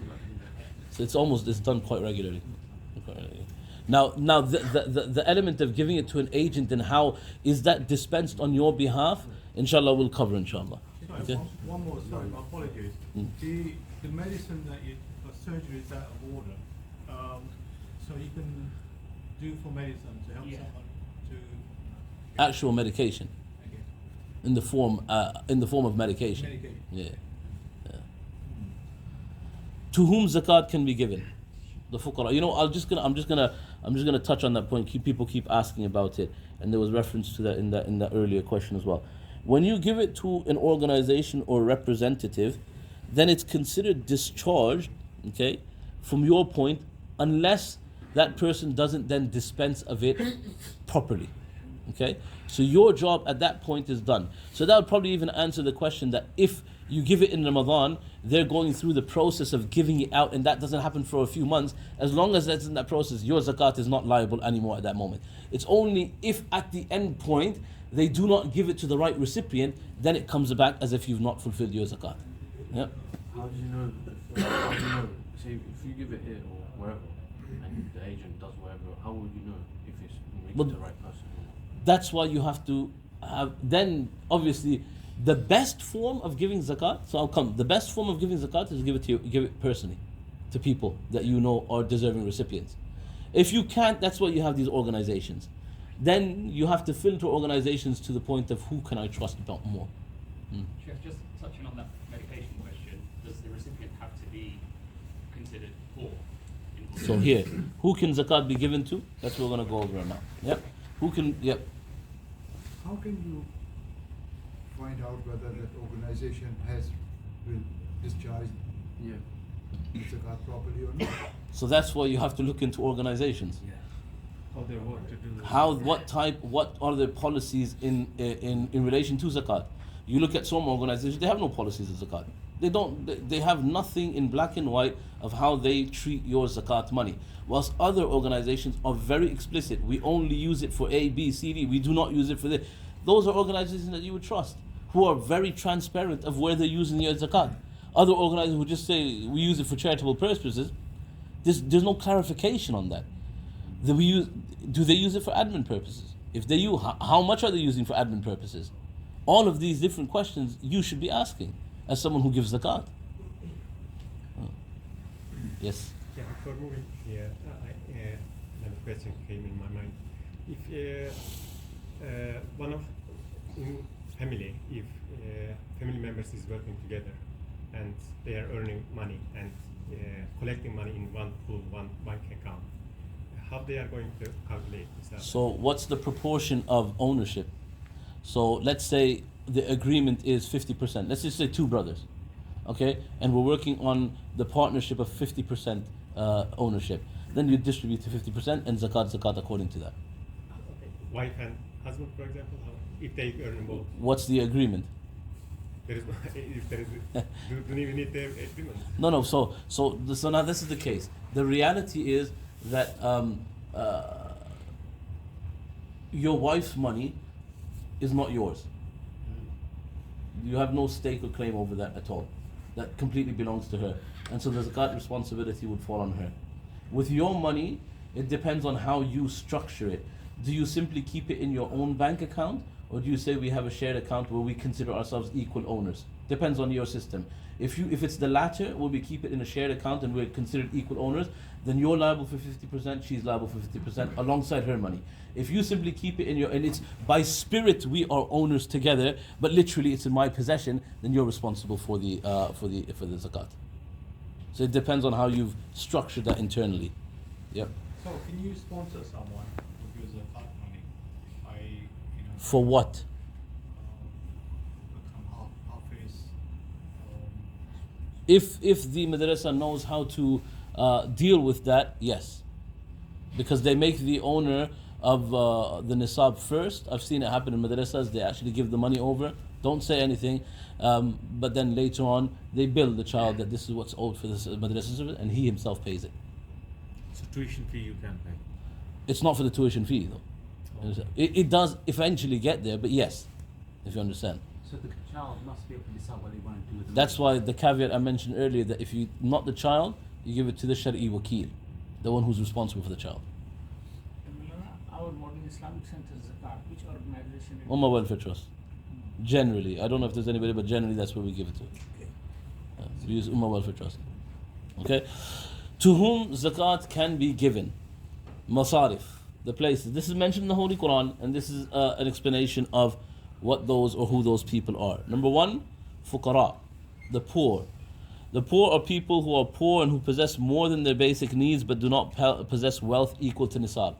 So it's done quite regularly. Now the element of giving it to an agent and how is that dispensed on your behalf, inshallah we'll cover inshallah. Sorry, Okay? one more, sorry, my apologies. Mm. The medicine that for surgery is out of order. So you can do for medicine to help someone to Actual medication. In the form of medication. Medication. Yeah. To whom zakat can be given? The fuqara. I'm just gonna touch on that point. People keep asking about it, and there was reference to that in that earlier question as well. When you give it to an organization or representative, then it's considered discharged, okay, from your point, unless that person doesn't then dispense of it properly. Okay? So your job at that point is done. So that would probably even answer the question that if you give it in Ramadan, they're going through the process of giving it out and that doesn't happen for a few months. As long as that's in that process, your zakat is not liable anymore at that moment. It's only if at the end point they do not give it to the right recipient, then it comes back as if you've not fulfilled your zakat. Yeah. How do you know? How do you know? Say if you give it here or wherever, and the agent does whatever, how would you know if it's reached the right person? That's why you have to have, then obviously the best form of giving zakat, so I'll come, the best form of giving zakat is give it personally to people that you know are deserving recipients. If you can't, that's why you have these organizations. Then you have to filter organizations to the point of who can I trust about more. Sheikh, just touching on that medication question, does the recipient have to be considered poor? So here, who can zakat be given to? That's what we're going to go over now. Yep. Who can, yep. How can you find out whether that organization will discharge the zakat properly or not? So that's why you have to look into organizations. How they work to do this. What are their policies in relation to zakat? You look at some organizations, they have no policies of zakat. They have nothing in black and white of how they treat your zakat money. Whilst other organizations are very explicit. We only use it for A, B, C, D. We do not use it for this. Those are organizations that you would trust, who are very transparent of where they're using your zakat. Other organizations who just say we use it for charitable purposes, there's no clarification on that. Do they use it for admin purposes? If they use, how much are they using for admin purposes? All of these different questions you should be asking as someone who gives zakat. Yes. Yeah, before moving here, another question came in my mind. If one of family, if family members is working together and they are earning money and collecting money in one bank account, how they are going to calculate this? So what's the proportion of ownership? So let's say the agreement is 50%. Let's just say two brothers, okay? And we're working on the partnership of 50% ownership. Then you distribute to 50% and zakat according to that. Wife and husband, for example, if they earn both. What's the agreement? There is, if there is, do you need the agreement? No. So now this is the case. The reality is that your wife's money is not yours. You have no stake or claim over that at all. That completely belongs to her. And so the zakat responsibility would fall on her. With your money, it depends on how you structure it. Do you simply keep it in your own bank account, or do you say we have a shared account where we consider ourselves equal owners? Depends on your system. If it's the latter, where we keep it in a shared account and we're considered equal owners, then you're liable for 50%, she's liable for 50% alongside her money. If you simply keep it in your, and it's by spirit we are owners together, but literally it's in my possession, then you're responsible for the zakat. So it depends on how you've structured that internally. Yep. So can you sponsor someone with your zakat money? For what? Become Hafiz. If the madrasa knows how to deal with that, yes. Because they make the owner of the Nisaab first. I've seen it happen in madrasas. They actually give the money over, don't say anything, but then later on they bill the child that this is what's owed for this madrasa service, and he himself pays it. So tuition fee you can pay? It's not for the tuition fee though. It does eventually get there, but yes, if you understand. So the child must be able to decide what they want to do with the That's why the caveat I mentioned earlier, that if you not the child, you give it to the Shari'i Wakil, the one who's responsible for the child. Our Morden Islamic Centre zakat, which organization? Ummah Welfare Trust. Generally, I don't know if there's anybody, but generally that's where we give it to. We use Ummah Welfare Trust. Okay? To whom zakat can be given? Masarif, the places. This is mentioned in the Holy Quran, and this is an explanation of what those or who those people are. Number one, fuqara, the poor. The poor are people who are poor and who possess more than their basic needs but do not possess wealth equal to Nisaab.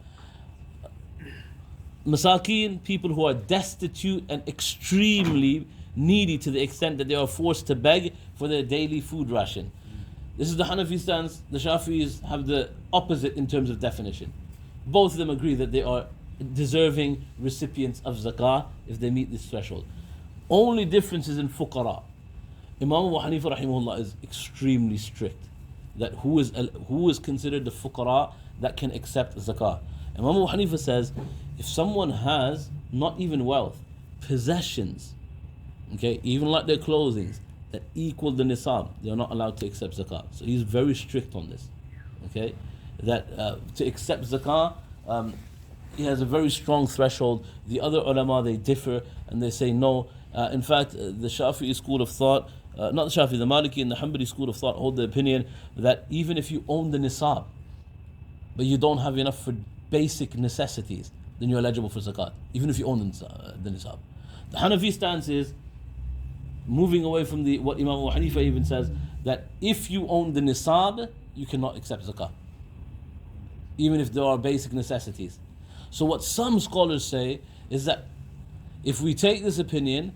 Masakin, people who are destitute and extremely needy to the extent that they are forced to beg for their daily food ration. This is the Hanafi stance. The Shafi'is have the opposite in terms of definition. Both of them agree that they are deserving recipients of zakah if they meet this threshold. Only difference is in fuqara. Imam Abu Hanifa rahimahullah is extremely strict that who is considered the fuqara that can accept zakah. Imam Abu Hanifa says if someone has not even wealth, possessions, okay, even like their clothing that equal the nisab, they are not allowed to accept zakah. So he's very strict on this. Okay, that to accept zakah, he has a very strong threshold. The other ulama, they differ and they say no. In fact, the Shafi'i school of thought, not the Shafi'i, the Maliki and the Hanbali school of thought hold the opinion that even if you own the nisab, but you don't have enough for basic necessities, then you're eligible for zakat, even if you own the nisab. The Hanafi stance is moving away from what Imam Abu Hanifa even says, that if you own the nisab, you cannot accept zakah, even if there are basic necessities. So what some scholars say is that if we take this opinion,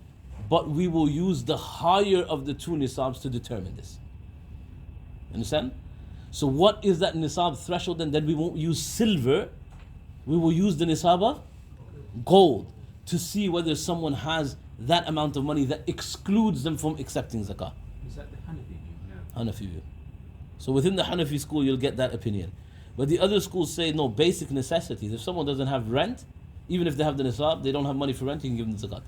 but we will use the higher of the two nisabs to determine this. Understand? So what is that nisab threshold? And then we won't use silver, we will use the nisab of gold to see whether someone has that amount of money that excludes them from accepting zakah. Is that the Hanafi view? Hanafi view. So within the Hanafi school, you'll get that opinion. But the other schools say no, basic necessities. If someone doesn't have rent, even if they have the nisab, they don't have money for rent, you can give them the zakat.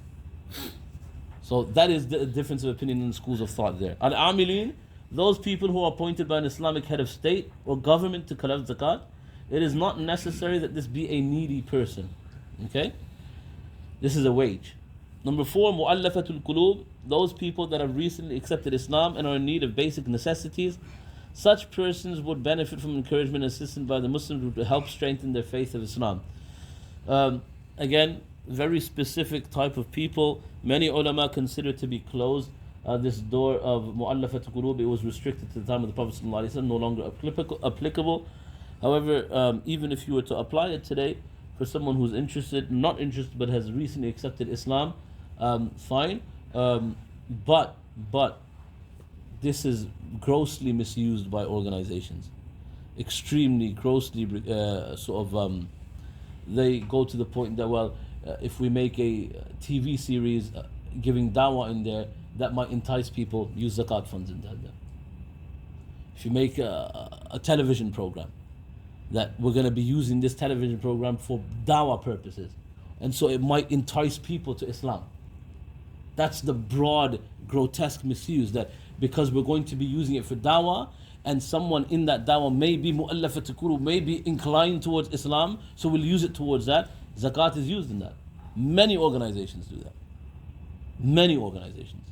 So that is the difference of opinion in the schools of thought there. Al-Amilin, those people who are appointed by an Islamic head of state or government to collect zakat, it is not necessary that this be a needy person. Okay? This is a wage. Number 4, mu'allafatul qulub, those people that have recently accepted Islam and are in need of basic necessities. Such persons would benefit from encouragement and assistance by the Muslims to help strengthen their faith of Islam. Again, very specific type of people. Many ulama consider to be closed. This door of mu'allafatul qulub, it was restricted to the time of the Prophet ﷺ, no longer applicable. However, even if you were to apply it today for someone who's not interested but has recently accepted Islam, fine. But this is grossly misused by organizations. Extremely grossly they go to the point that, if we make a TV series giving dawah in there, that might entice people, use zakat funds in that. If you make a television program, that we're going to be using this television program for dawah purposes, and so it might entice people to Islam. That's the broad, grotesque misuse, that because we're going to be using it for dawah, and someone in that dawah may be mu'allafat qulub, may be inclined towards Islam, so we'll use it towards that. Zakat is used in that. Many organizations do that. Many organizations.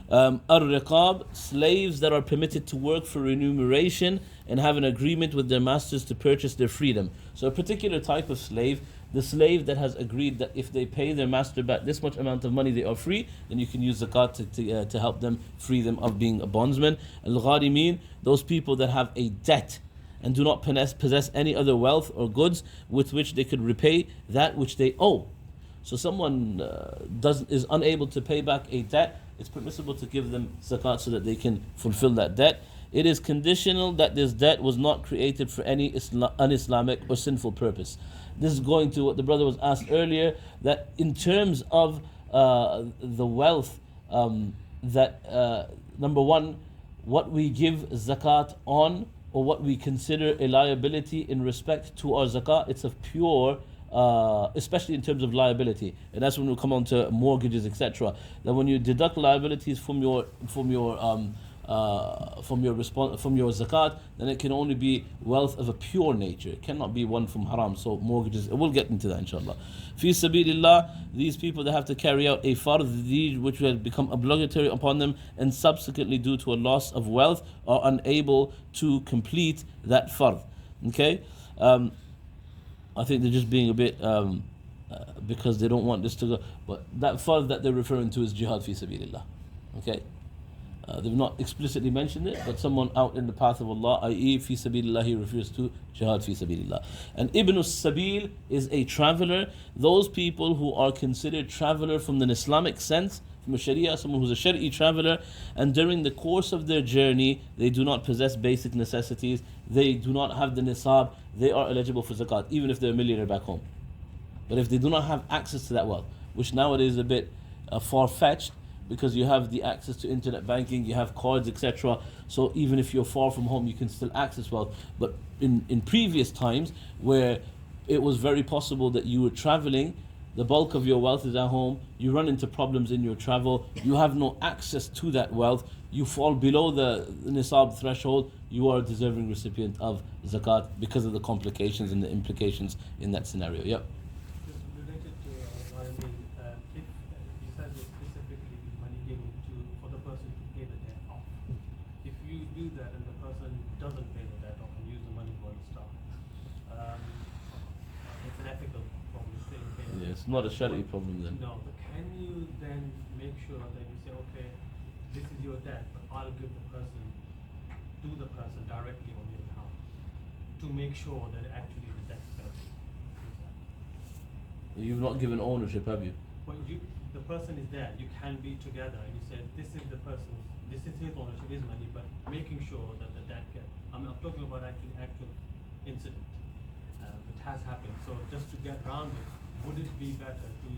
Ar-riqab, slaves that are permitted to work for remuneration and have an agreement with their masters to purchase their freedom. So a particular type of slave, the slave that has agreed that if they pay their master back this much amount of money, they are free, then you can use zakat to help them, free them of being a bondsman. Al-gharimin, those people that have a debt and do not possess any other wealth or goods with which they could repay that which they owe. So someone is unable to pay back a debt, it's permissible to give them zakat so that they can fulfill that debt. It is conditional that this debt was not created for any un-Islamic or sinful purpose. This is going to what the brother was asked earlier, that in terms of the wealth, that number one, what we give zakat on, or what we consider a liability in respect to our zakat, it's of pure, especially in terms of liability, and that's when we come on to mortgages, etc. That when you deduct liabilities from your zakat, then it can only be wealth of a pure nature. It cannot be one from haram. So mortgages, we'll get into that inshallah. Fi sabilillah, these people that have to carry out a fard deed which will become obligatory upon them, and subsequently due to a loss of wealth are unable to complete that fard. Okay. I think they're just being a bit because they don't want this to go. But that fard that they're referring to is jihad fi sabilillah. Okay. They've not explicitly mentioned it, but someone out in the path of Allah, i.e. fi sabilillah, he refers to jihad fi sabilillah. And Ibn Sabil is a traveler. Those people who are considered traveler from an Islamic sense, from a Sharia, someone who's a Shari'i traveler, and during the course of their journey, they do not possess basic necessities, they do not have the Nisaab, they are eligible for zakat, even if they're a millionaire back home. But if they do not have access to that wealth, which nowadays is a bit far-fetched, because you have the access to internet banking, you have cards, etc. So even if you're far from home, you can still access wealth. But in previous times, where it was very possible that you were traveling, the bulk of your wealth is at home, you run into problems in your travel, you have no access to that wealth, you fall below the Nisaab threshold, you are a deserving recipient of zakat because of the complications and the implications in that scenario. Yep. Related to what I mean, if you said specifically money given for the person to pay the debt off. If you do that and the person doesn't pay the debt off and use the money for his stuff, it's an ethical problem. Yeah, it's not a Shari'i problem then. No, but can you then make sure that you say, okay, this is your debt, but I'll give the person directly on your behalf to make sure that actually the debt is going to be. You've not given ownership, have you? Well, the person is there, you can be together, and you say, this is the person's, this is his ownership, his money, but making sure that the debt gets, I'm talking about actual incident, which has happened. So just to get around it, would it be better to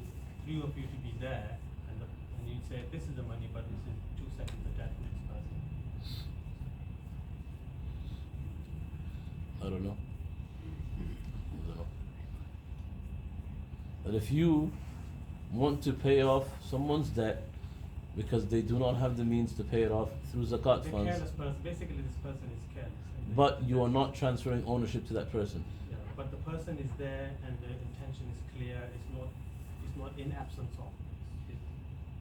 three of you to be there, and you say, this is the money, but this is 2 seconds the debt to this person? I don't know. But if you want to pay off someone's debt because they do not have the means to pay it off through zakat The funds, careless person, basically this person is careless. but you are not transferring ownership to that person. Yeah, but the person is there and the intention is clear. It's not in absence of. It's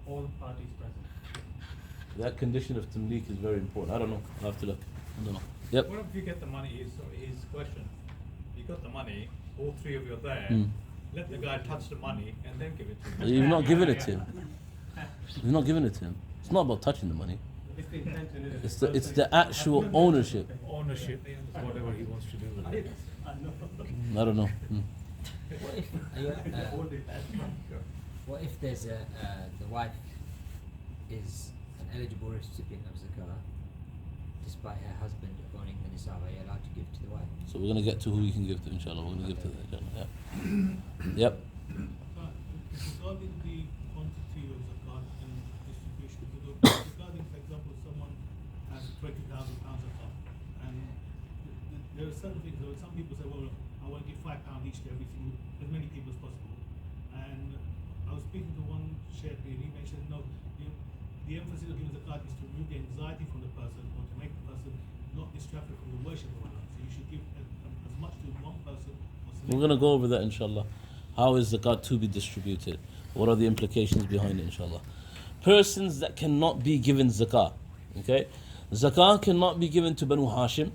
all parties present. That condition of Tamlik is very important. I don't know. I'll have to look. I don't know. Yep. What if you get the money? His question. You got the money. All three of you are there. Let the guy touch the money and then give it to him. You've not given it to him. You've not given it to him. It's not about touching the money. It's the intention. It's the actual ownership. Ownership, whatever he wants to do with it. I don't know. What if there's the wife is an eligible recipient of zakat, despite her husband owning the Nisaab? Are you allowed to give to the wife? So we're going to get to who you can give to, inshallah. We're going to give to that, inshallah. Yeah. Yep. Regarding the quantity of zakat and distribution, regarding, for example, someone has £20,000 zakat, and there are certain things. Some people say, well, I want to give £5 each to as many people as possible. And I was speaking to one sheikh, and he mentioned the emphasis of giving zakat is to remove the anxiety from the person or to make the person not distracted from the worship of Allah. So you should give as much to one person. We're going to go over that inshallah. How is zakat to be distributed? What are the implications behind it inshallah? Persons that cannot be given zakah. Okay? Zakah cannot be given to Banu Hashim,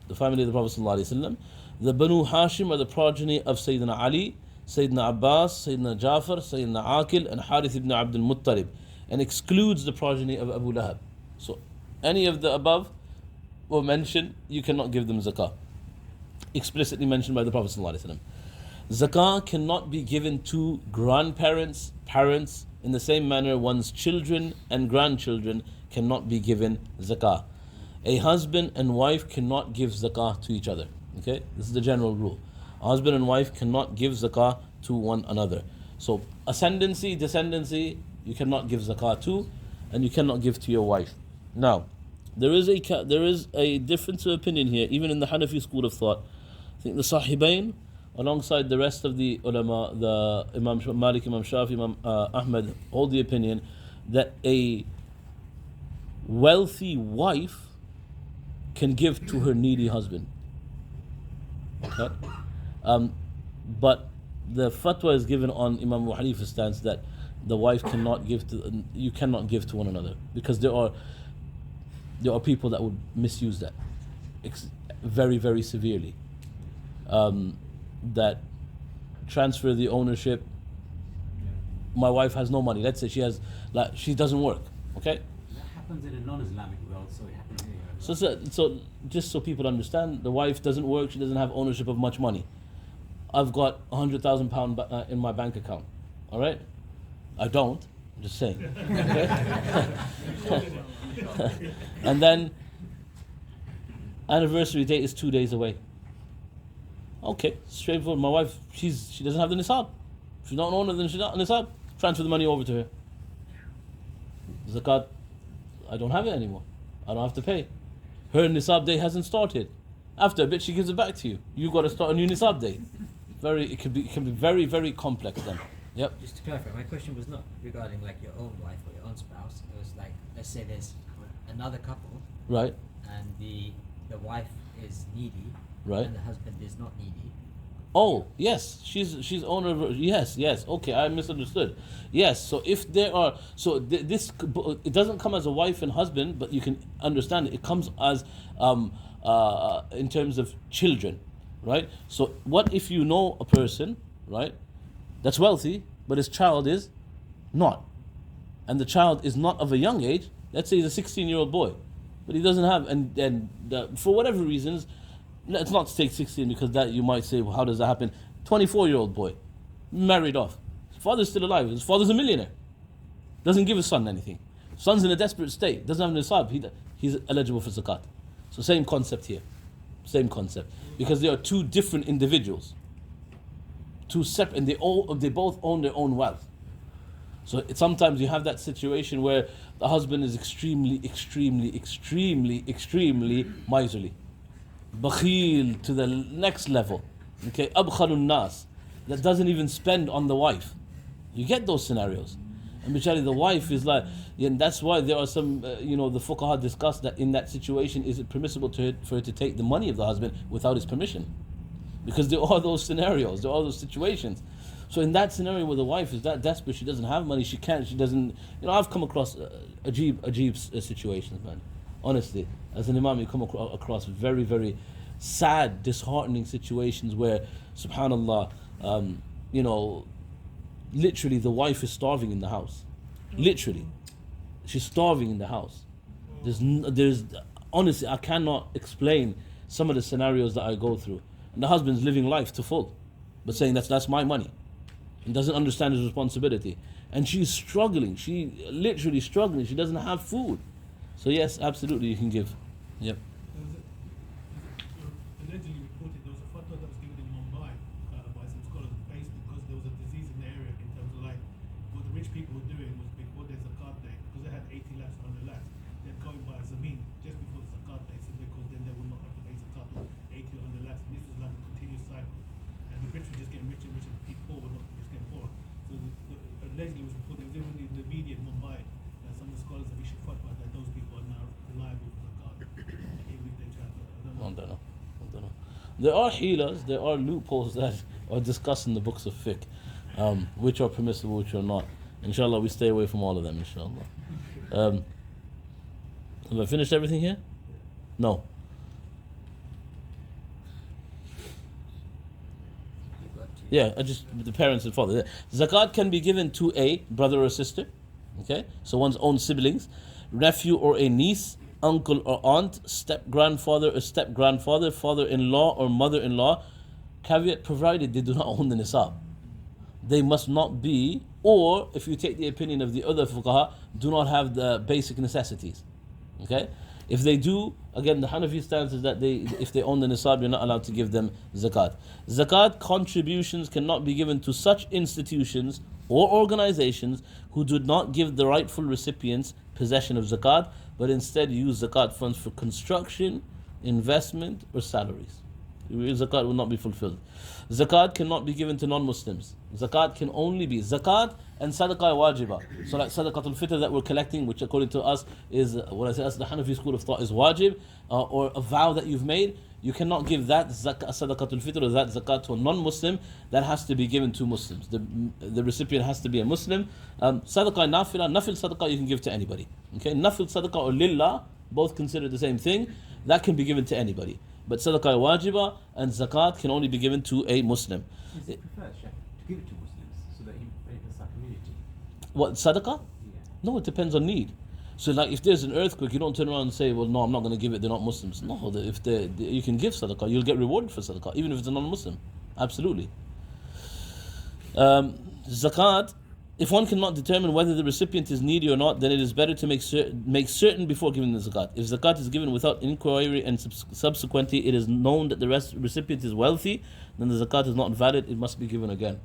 the family of the Prophet ﷺ. The Banu Hashim are the progeny of Sayyidina Ali, Sayyidina Abbas, Sayyidina Jafar, Sayyidina Aqil, and Harith ibn Abdul Muttalib, and excludes the progeny of Abu Lahab. So, any of the above were mentioned, you cannot give them zakah. Explicitly mentioned by the Prophet ﷺ. Zakah cannot be given to grandparents, parents, in the same manner one's children and grandchildren cannot be given zakah. A husband and wife cannot give zakah to each other. Okay, this is the general rule. A husband and wife cannot give zakah to one another. So ascendancy, descendancy, you cannot give zakah to, and you cannot give to your wife. Now, there is a difference of opinion here, even in the Hanafi school of thought. I think the Sahibain, alongside the rest of the ulama, the Imam Malik, Imam Shafi, Imam Ahmad, hold the opinion that a wealthy wife can give to her needy husband. Okay? But the fatwa is given on Imam Abu Hanifa's stance that the wife cannot give to, you cannot give to one another, because there are people that would misuse that very, very severely. That transfer the ownership. My wife has no money. Let's say she doesn't work. Okay. That happens in a non-Islamic world, so it happens here. So just so people understand, the wife doesn't work. She doesn't have ownership of much money. I've got £100,000 in my bank account. All right. I don't. I'm just saying. Okay? And then anniversary date is 2 days away. Okay, straightforward. My wife, she doesn't have the Nisaab. She's not an owner, then she's not Nisaab. Transfer the money over to her. Zakat, I don't have it anymore. I don't have to pay. Her Nisaab day hasn't started. After a bit, she gives it back to you. You've got to start a new Nisaab day. It can be very, very complex then. Yep. Just to clarify, my question was not regarding like your own wife or your own spouse. It was like, let's say there's another couple. Right. And the wife is needy. Right. And the husband is not needy. Oh, yes, she's owner of, yes, okay, I misunderstood. Yes, so if there are, this, it doesn't come as a wife and husband, but you can understand it comes as, in terms of children, right? So what if you know a person, right, that's wealthy, but his child is not, and the child is not of a young age, let's say he's a 16-year-old boy, but he doesn't have, and for whatever reasons, let's not take 16 because that you might say, well, how does that happen? 24-year-old boy, married off. His father's still alive. His father's a millionaire. Doesn't give his son anything. Son's in a desperate state. Doesn't have Nisaab. He's eligible for zakat. So same concept here. Same concept. Because they are two different individuals. Two separate, and they both own their own wealth. So sometimes you have that situation where the husband is extremely miserly. Bakhil to the next level. Okay, abkhalun nas, that doesn't even spend on the wife. You get those scenarios, and bichari, the wife is like, and that's why there are some, the fuqaha discuss that in that situation, is it permissible for her to take the money of the husband without his permission? Because there are those scenarios, there are those situations. So in that scenario where the wife is that desperate, she doesn't have money, she doesn't, I've come across ajib situations, man. Honestly, as an imam, you come across very, very sad, disheartening situations where, subhanallah, literally the wife is starving in the house. Literally, she's starving in the house. There's honestly, I cannot explain some of the scenarios that I go through. And the husband's living life to full, but saying that's my money, and doesn't understand his responsibility. And she's struggling. She literally struggling. She doesn't have food. So yes, absolutely, you can give. Yep. Allegedly reported there was a fatwa that was given in Mumbai by some scholars based because there was a disease in the area in terms of like what the rich people were doing was before their zakat day, because they had 80 lakhs, 100 lakhs, they'd go and buy a zameen just before the zakat day, so because then they would not have to pay zakat of 80 or 100 lakhs. And this was like a continuous cycle, and the rich were just getting richer and richer, the poor were not just getting poorer. So allegedly it was reported, it was even in the media in Mumbai, some the scholars have issued fatwa that those people are now liable for zakat, even if they travel. I don't know. There are healers, there are loopholes that are discussed in the books of fiqh, which are permissible, which are not. Inshallah, we stay away from all of them, inshallah. Have I finished everything here? No. Yeah, the parents and father. Zakat can be given to a brother or sister, okay? So one's own siblings, nephew or a niece, uncle or aunt, step-grandfather or step-grandfather, father-in-law or mother-in-law, caveat provided they do not own the Nisaab. They must not be, or if you take the opinion of the other fuqaha, do not have the basic necessities, okay? If they do, again, the Hanafi stance is that if they own the Nisaab, you're not allowed to give them zakat. Zakat contributions cannot be given to such institutions or organizations who do not give the rightful recipients possession of zakat, but instead use zakat funds for construction, investment, or salaries. Zakat will not be fulfilled. Zakat cannot be given to non-Muslims. Zakat can only be zakat and sadaqah wajiba. So like sadaqatul fitr that we're collecting, which according to us is, the Hanafi school of thought is wajib, or a vow that you've made, you cannot give that sadaqatul fitr or that zakat to a non-Muslim. That has to be given to Muslims. The recipient has to be a Muslim. Sadaqah nafil sadaqah you can give to anybody. Okay, nafil sadaqah or lillah, both considered the same thing. That can be given to anybody. But sadaqah wajiba and zakat can only be given to a Muslim. Is it preferred, Sheikh, to give it to Muslims so that he benefits our community? What, sadaqah? Yeah. No, it depends on need. So like if there's an earthquake, you don't turn around and say, well, no, I'm not going to give it, they're not Muslims. No, if you can give sadaqah, you'll get rewarded for sadaqah, even if it's a non-Muslim. Absolutely. Zakat, if one cannot determine whether the recipient is needy or not, then it is better to make certain before giving the zakat. If zakat is given without inquiry and subsequently it is known that the recipient is wealthy, then the zakat is not valid, it must be given again.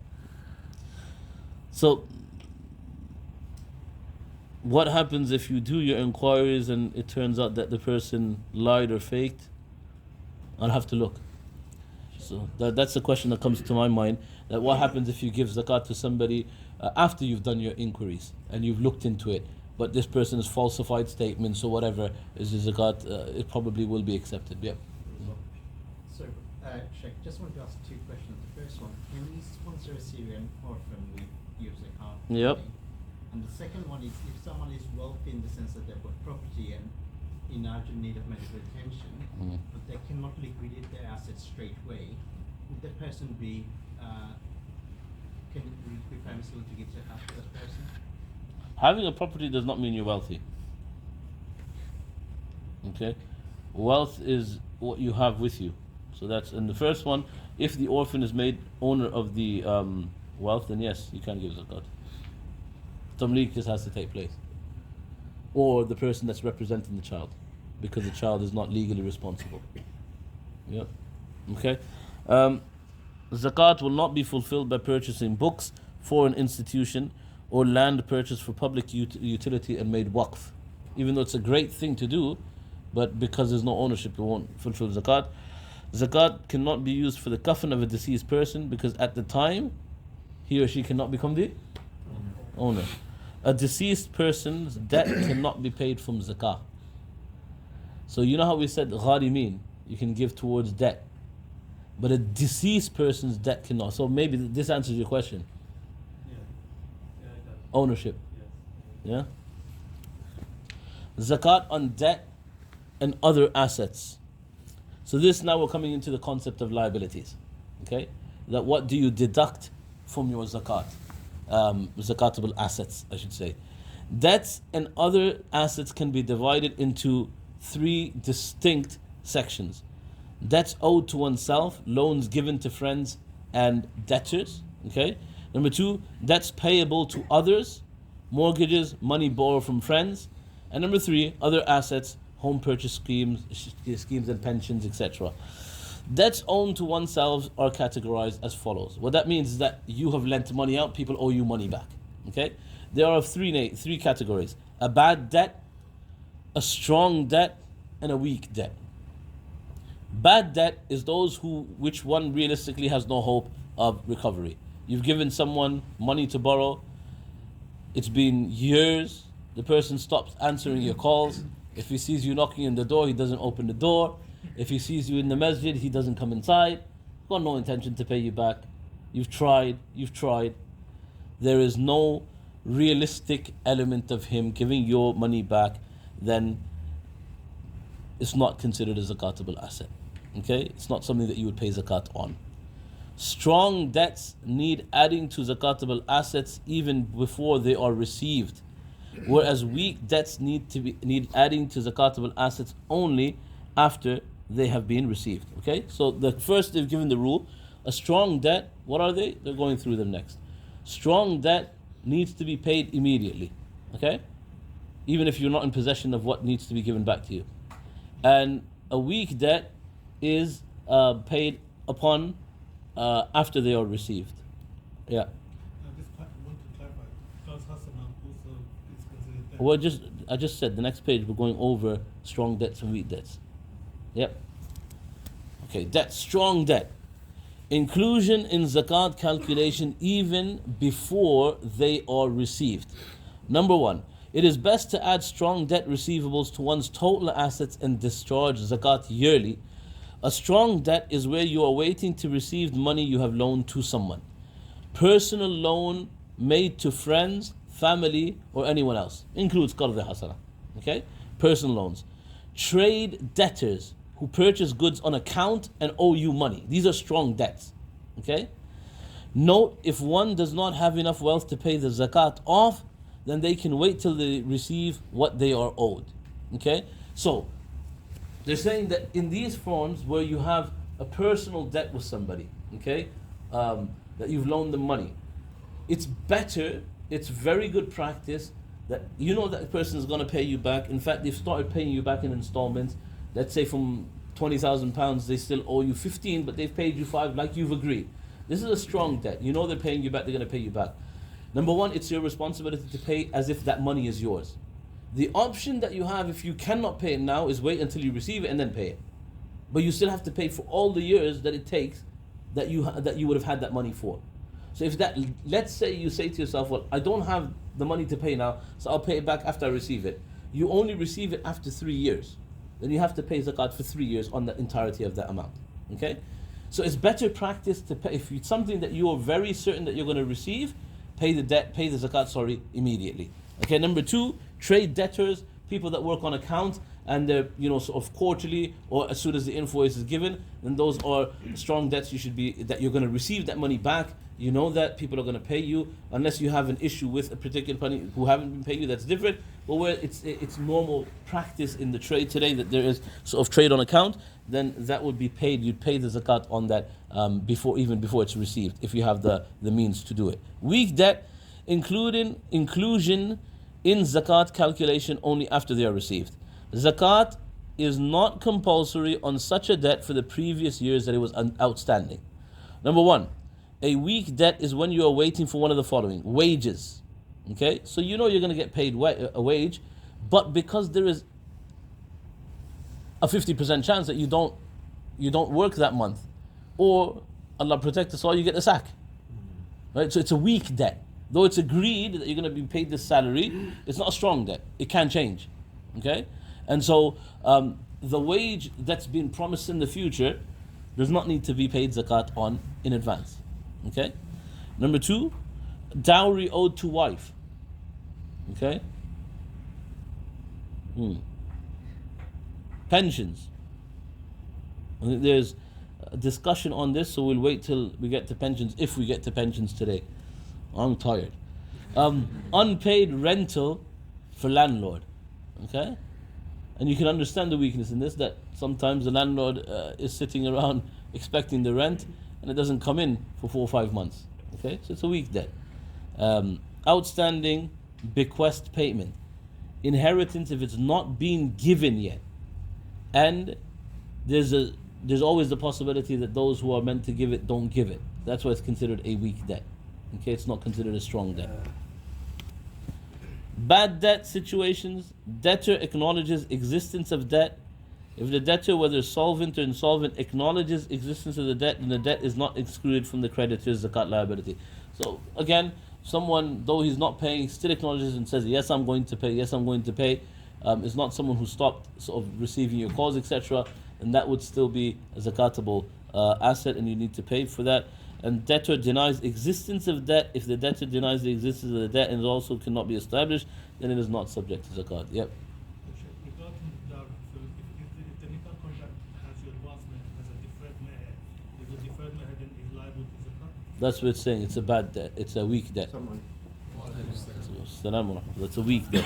So, what happens if you do your inquiries and it turns out that the person lied or faked? I'll have to look. So that's the question that comes to my mind. That what happens if you give zakat to somebody after you've done your inquiries and you've looked into it, but this person has falsified statements or whatever, is the zakat, it probably will be accepted. Yeah. So, Sheikh, just wanted to ask two questions. The first one, can we sponsor a Syrian orphan with your zakat? Yep. And the second one is, if someone is wealthy in the sense that they've got property and in urgent need of medical attention, but they cannot liquidate their assets straight away, would that person be, can it be permissible to give zakat to that person? Having a property does not mean you're wealthy. Okay? Wealth is what you have with you. So that's, in the first one, if the orphan is made owner of the wealth, then yes, you can give zakat. Tamlik just has to take place. Or the person that's representing the child, because the child is not legally responsible. Yeah. Okay? Zakat will not be fulfilled by purchasing books for an institution or land purchased for public utility and made waqf. Even though it's a great thing to do, but because there's no ownership, it won't fulfill zakat. Zakat cannot be used for the kafan of a deceased person because at the time, he or she cannot become the owner. A deceased person's debt cannot be paid from zakah. So you know how we said gharimin, you can give towards debt, but a deceased person's debt cannot. So maybe this answers your question. Yeah, it does. Ownership. Yes. Yeah. Zakat on debt and other assets. So this, now we're coming into the concept of liabilities. Okay, that what do you deduct from your zakat? Zakatable assets, I should say. Debts and other assets can be divided into three distinct sections. Debts owed to oneself, loans given to friends, and debtors. Okay. Number two, debts payable to others, mortgages, money borrowed from friends. And number three, other assets, home purchase schemes and pensions, etc. Debts owed to oneself are categorized as follows. What that means is that you have lent money out, people owe you money back. Okay? There are three categories: a bad debt, a strong debt, and a weak debt. Bad debt is those which one realistically has no hope of recovery. You've given someone money to borrow, it's been years, the person stops answering your calls. If he sees you knocking on the door, he doesn't open the door. If he sees you in the masjid, he doesn't come inside. Got no intention to pay you back. You've tried. There is no realistic element of him giving your money back, then it's not considered a zakatable asset. Okay? It's not something that you would pay zakat on. Strong debts need adding to zakatable assets even before they are received, whereas weak debts need adding to zakatable assets only after they have been received. Okay? So the first they've given the rule, a strong debt, what are they? They're going through them next. Strong debt needs to be paid immediately. Okay? Even if you're not in possession of what needs to be given back to you. And a weak debt is paid upon after they are received. Yeah. I just want to clarify. Because Hassan also is considered debt. Well, I just said the next page we're going over strong debts and weak debts. Yep. Okay, debt, strong debt. Inclusion in zakat calculation even before they are received. Number one, it is best to add strong debt receivables to one's total assets and discharge zakat yearly. A strong debt is where you are waiting to receive money you have loaned to someone. Personal loan made to friends, family, or anyone else. Includes qard hasana. Okay? Personal loans. Trade debtors who purchase goods on account and owe you money. These are strong debts. Okay? Note, if one does not have enough wealth to pay the zakat off, then they can wait till they receive what they are owed. Okay? So, they're saying that in these forms where you have a personal debt with somebody, okay, that you've loaned them money, it's better, it's very good practice that you know that person is going to pay you back. In fact, they've started paying you back in installments. Let's say from £20,000, they still owe you 15, but they've paid you 5 like you've agreed. This is a strong debt. You know they're paying you back, they're going to pay you back. Number one, it's your responsibility to pay as if that money is yours. The option that you have if you cannot pay it now is wait until you receive it and then pay it. But you still have to pay for all the years that it takes that you would have had that money for. So if that, let's say you say to yourself, well, I don't have the money to pay now, so I'll pay it back after I receive it. You only receive it after 3 years. Then you have to pay zakat for 3 years on the entirety of that amount. Okay? So it's better practice to pay, if it's something that you are very certain that you're going to receive, pay the zakat, immediately. Okay, number two, trade debtors, people that work on account and they're, sort of quarterly or as soon as the invoice is given, then those are strong debts that you're going to receive that money back. You know that people are going to pay you unless you have an issue with a particular party who haven't been paying you, that's different. But where it's normal practice in the trade today that there is sort of trade on account, then that would be paid. You'd pay the zakat on that before it's received, if you have the means to do it. Weak debt, inclusion in zakat calculation only after they are received. Zakat is not compulsory on such a debt for the previous years that it was outstanding. Number one, a weak debt is when you are waiting for one of the following: wages. Okay, so you know you're going to get paid a wage, but because there is a 50% chance that you don't work that month, or Allah protect us all, you get a sack. Right, so it's a weak debt. Though it's agreed that you're going to be paid this salary, it's not a strong debt. It can change. Okay, and so the wage that's been promised in the future does not need to be paid zakat on in advance. Okay, number two, dowry owed to wife. Okay, pensions. I think there's a discussion on this, so we'll wait till we get to pensions, if we get to pensions today. I'm tired. Unpaid rental for landlord. Okay, and you can understand the weakness in this, that sometimes the landlord is sitting around expecting the rent and it doesn't come in for 4 or 5 months. Okay, so it's a weak debt. Outstanding bequest payment, inheritance if it's not been given yet, and there's always the possibility that those who are meant to give it don't give it. That's why it's considered a weak debt. Okay, it's not considered a strong debt. Bad debt situations, debtor acknowledges existence of debt. If the debtor, whether solvent or insolvent, acknowledges existence of the debt, then the debt is not excluded from the creditor's zakat liability. So again, Someone, though he's not paying, still acknowledges and says, yes, I'm going to pay, yes, I'm going to pay. It's not someone who stopped sort of receiving your calls, etc. And that would still be a zakatable asset, and you need to pay for that. And debtor denies existence of debt. If the debtor denies the existence of the debt and it also cannot be established, then it is not subject to zakat. Yep. Regarding dowry, so if the nikah contract has your advancement has a deferred meher, if the deferred meher then is liable to zakat? That's what it's saying. It's a bad debt. It's a weak debt. That's a weak debt.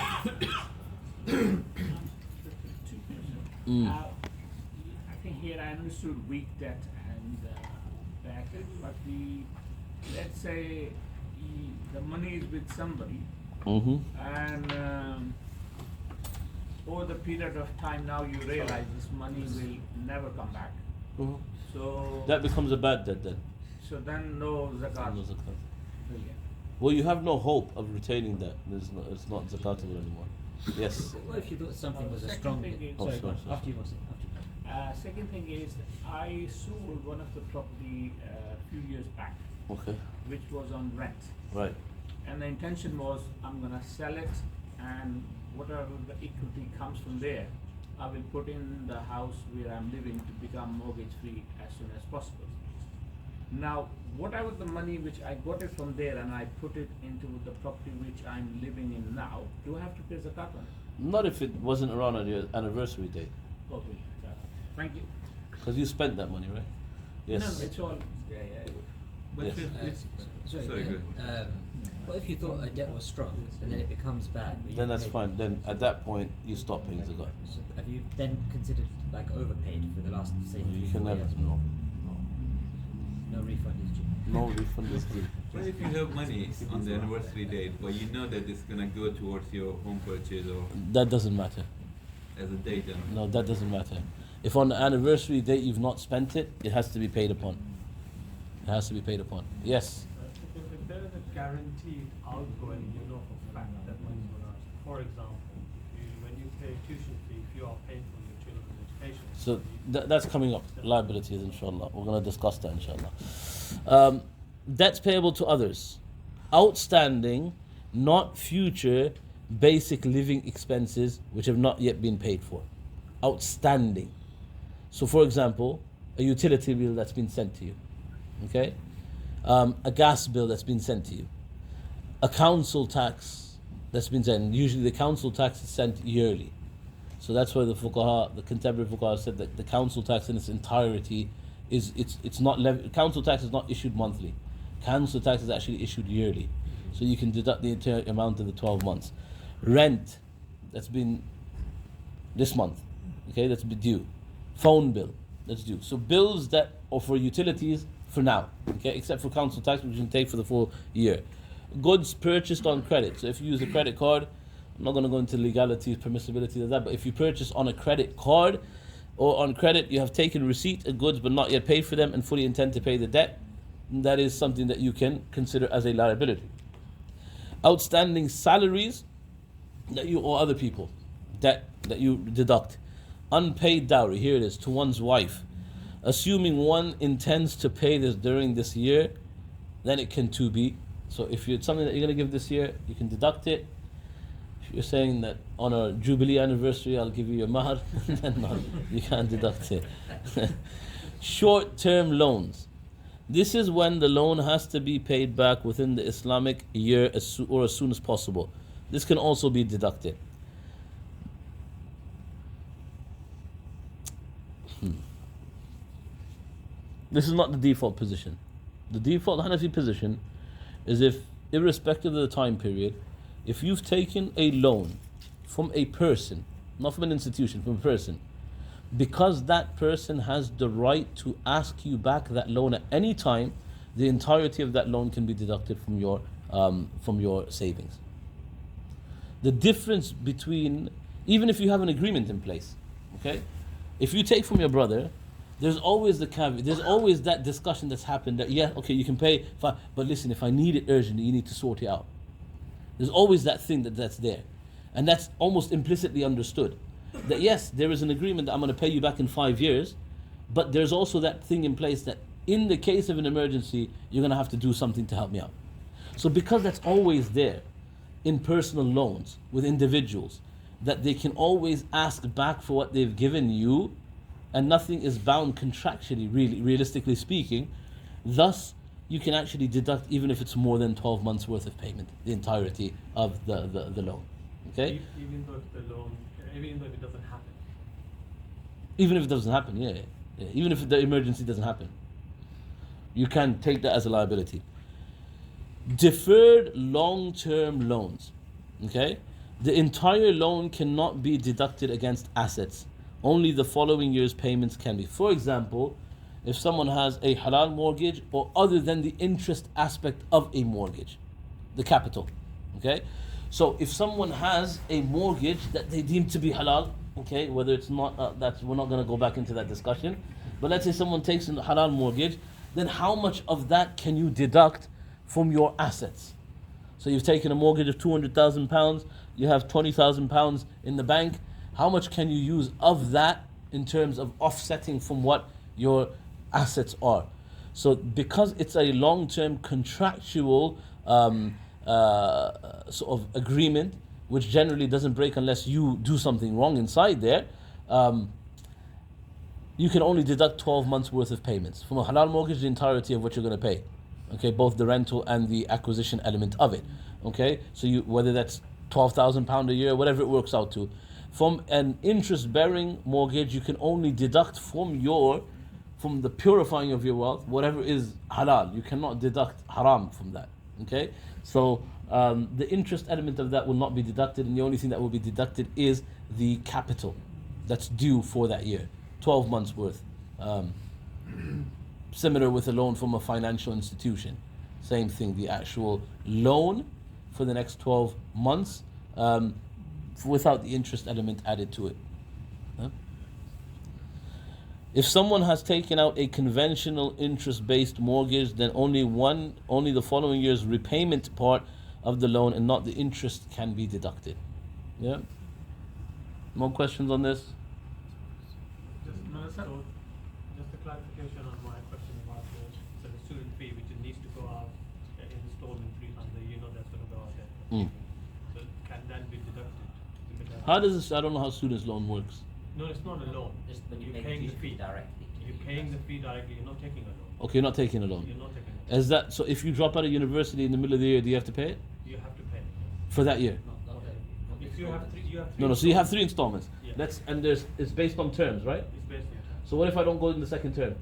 I think here I understood weak debt and bad debt, but let's say the money is with somebody, and over the period of time now you realize this money will never come back. So that becomes a bad debt then. So then no zakat. No zakat. Well, you have no hope of retaining that. It's not zakatable anymore. Yes. What if you thought something was a strong debt? Sorry. After you was Second thing is, I sold one of the property a few years back, which was on rent. Right. And the intention was, I'm gonna sell it, and whatever the equity comes from there, I will put in the house where I'm living to become mortgage free as soon as possible. Now, whatever the money which I got it from there and I put it into the property which I'm living in now, do I have to pay zakat on it? Not if it wasn't around on your anniversary date. Okay. Thank you. Because you spent that money, right? Yes. No, it's all. But Yes. sorry, good. What if you thought a debt was strong and then it becomes bad? Then that's fine. Then at that point you stop paying zakat. So have you then considered like overpaid for the last say? You can never. No refund is due. No refund is due. What if you have money on the anniversary date, but you know that it's gonna go towards your home purchase or? That doesn't matter. As a date, then? No, that doesn't matter. If on the anniversary date you've not spent it, it has to be paid upon. It has to be paid upon. Yes. If there is a guaranteed outgoing, you know for a fact that money is going to. For example, when you pay tuition fee, if you are paying for your children's education. So that's coming up. Liabilities, inshallah. We're going to discuss that, inshallah. Debts payable to others. Outstanding, not future, basic living expenses which have not yet been paid for. Outstanding. So, for example, a utility bill that's been sent to you. Okay? A gas bill that's been sent to you. A council tax that's been sent. Usually the council tax is sent yearly. So that's why the fuqaha, the contemporary fuqaha said that the council tax in its entirety it's not council tax is not issued monthly. Council tax is actually issued yearly. So you can deduct the entire amount of the 12 months. Rent that's been this month. Okay, that's due. Phone bill, that's due. So bills that are for utilities for now, okay, except for council tax, which you can take for the full year. Goods purchased on credit. So if you use a credit card, I'm not going to go into legalities, permissibility of that, but if you purchase on a credit card or on credit, you have taken receipt of goods but not yet paid for them and fully intend to pay the debt, that is something that you can consider as a liability. Outstanding salaries that you owe other people, debt that you deduct. Unpaid dowry, here it is, to one's wife. Assuming one intends to pay this during this year, then it can too be. So if it's something that you're going to give this year, you can deduct it. If you're saying that on our Jubilee anniversary, I'll give you your mahar, then no, you can't deduct it. Short-term loans. This is when the loan has to be paid back within the Islamic year or as soon as possible. This can also be deducted. This is not the default position. The default Hanafi position is if, irrespective of the time period, if you've taken a loan from a person, not from an institution, from a person, because that person has the right to ask you back that loan at any time, the entirety of that loan can be deducted from your savings. The difference between, even if you have an agreement in place, okay, if you take from your brother, there's always the caveat, there's always that discussion that's happened that, yeah, okay, you can pay, but listen, if I need it urgently, you need to sort it out. There's always that thing that's there. And that's almost implicitly understood. That yes, there is an agreement that I'm going to pay you back in 5 years, but there's also that thing in place that in the case of an emergency, you're going to have to do something to help me out. So because that's always there in personal loans with individuals, that they can always ask back for what they've given you, and nothing is bound contractually, really, realistically speaking, thus you can actually deduct even if it's more than 12 months worth of payment, the entirety of the loan. Okay? Even though if the loan, even though if it doesn't happen. Even if it doesn't happen, yeah. Even if the emergency doesn't happen, you can take that as a liability. Deferred long-term loans, okay? The entire loan cannot be deducted against assets. Only the following year's payments can be. For example, if someone has a halal mortgage or other than the interest aspect of a mortgage, the capital, okay? So if someone has a mortgage that they deem to be halal, okay, whether it's not, we're not going to go back into that discussion, but let's say someone takes a halal mortgage, then how much of that can you deduct from your assets? So you've taken a mortgage of £200,000, you have £20,000 in the bank. How much can you use of that in terms of offsetting from what your assets are? So because it's a long-term contractual sort of agreement, which generally doesn't break unless you do something wrong inside there, you can only deduct 12 months worth of payments. From a halal mortgage, the entirety of what you're going to pay. Okay, both the rental and the acquisition element of it. Okay, so you, whether that's £12,000 a year, whatever it works out to. From an interest-bearing mortgage, you can only deduct from the purifying of your wealth, whatever is halal. You cannot deduct haram from that. Okay, so the interest element of that will not be deducted, and the only thing that will be deducted is the capital that's due for that year, 12 months worth. Similar with a loan from a financial institution, same thing. The actual loan for the next 12 months. Without the interest element added to it. If someone has taken out a conventional interest-based mortgage, then only the following year's repayment part of the loan and not the interest can be deducted. Yeah? More questions on this? Just a clarification on my question about the student fee, which needs to go out in installment refunds. That's going to go out there. So can that be deducted? How does this? I don't know how students' loan works. No, it's not a loan. Just when You're paying the fee directly. You're paying the fee directly. You're not taking a loan. Okay, you're not taking a loan. You're not taking a loan. Is that so? If you drop out of university in the middle of the year, do you have to pay it? You have to pay. For that year? If you have three, No. So you have 3 installments. Yeah. It's based on terms, right? It's based on terms. So what if I don't go in the second term?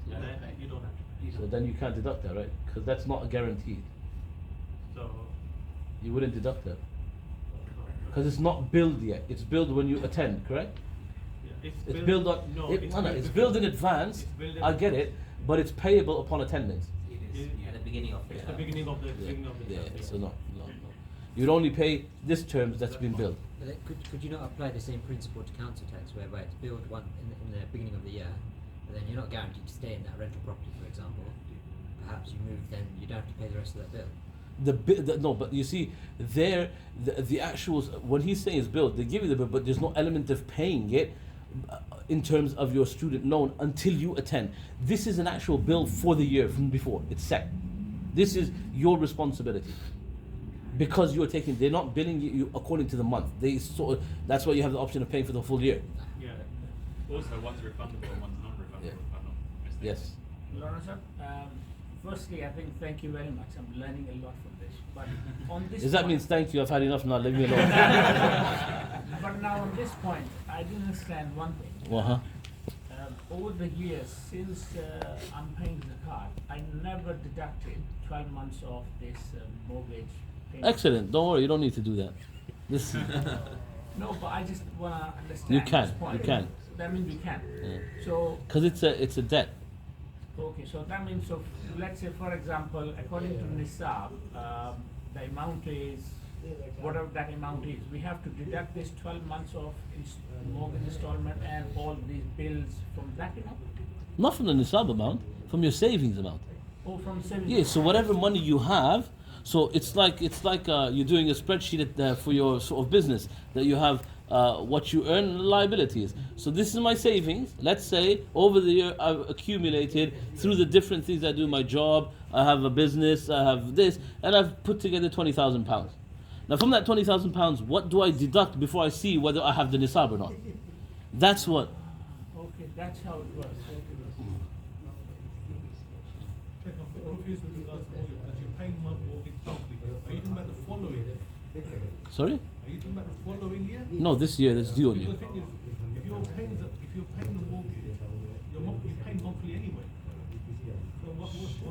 Then you don't have to pay. So then you can't deduct that, right? Because that's not a guaranteed. So You wouldn't deduct that. Because it's not billed yet. It's billed when you attend, correct? yeah, It's billed on. No, it's billed in advance. It's billed in I get it, but it's payable upon attendance. At the beginning of It's the beginning of the beginning of the Yeah. term. So no. You'd only pay this terms that's been billed. But could you not apply the same principle to council tax, whereby it's billed in the beginning of the year, but then you're not guaranteed to stay in that rental property, for example. Perhaps you move, then you don't have to pay the rest of that bill. No, but you see, the actuals, when he's saying it's billed, they give you the bill, but there's no element of paying it in terms of your student loan until you attend. This is an actual bill for the year from before. It's set. This is your responsibility. Because they're not billing you according to the month. That's why you have the option of paying for the full year. Yeah. Also, one's refundable and one's non-refundable. Yeah. If I'm not mistaken. Yes. Lawrence, firstly, I think thank you very much. I'm learning a lot from this. But on this Does that point, mean thank you? I've had enough now. Leave me alone. But now on this point, I didn't understand one thing. Uh-huh. Over the years, since I'm paying zakat, I never deducted 12 months of this mortgage payment. Excellent. Don't worry. You don't need to do that. This. No, but I just want to understand. You can. This point. You can. That means we can. Yeah. So. Because it's a debt. Okay, so that means, so let's say, for example, according to Nisaab, the amount is whatever that amount is. We have to deduct this 12 months of mortgage installment and all these bills from that amount. Not from the Nisaab amount, from your savings amount. Or from savings. Yeah. So whatever money you have. So it's like you're doing a spreadsheet for your sort of business, that you have what you earn and liabilities. So this is my savings. Let's say over the year I've accumulated through the different things I do, my job, I have a business, I have this, and I've put together £20,000. Now from that £20,000, what do I deduct before I see whether I have the Nisaab or not? That's what. Okay, that's how it works. Are you talking about the following? Sorry? Are you talking about the following year? No, this year that's due on you. Because the thing is, if you're paying the mortgage, you're paying monthly anyway. So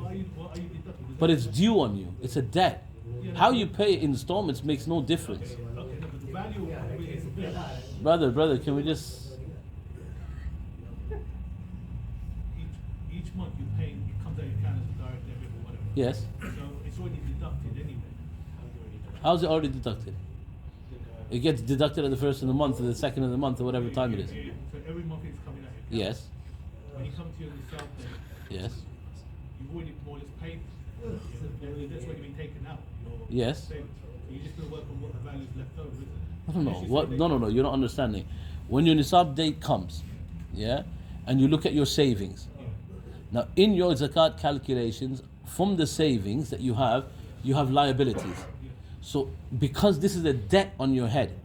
why are you deducting? But it's due on you. It's a debt. How you pay installments makes no difference. Okay, no, but the value of it is Brother, can we just... each month you're paying, it comes out of your account as a direct debit or whatever. Yes. So it's already deducted anyway. How's it already deducted? It gets deducted at the first of the month, or the second of the month, or whatever time it is. So every month it's coming out. Yes. When you come to your Nisaab day, Yes. you've already more or less paid. That's already been taken out. Yes. Savings. You're just going to work on what the value is left over, isn't it? I don't know. What? No. You're not understanding. When your Nisaab date comes, yeah, and you look at your savings. Now, in your zakat calculations, from the savings that you have liabilities. So, because this is a debt on your head,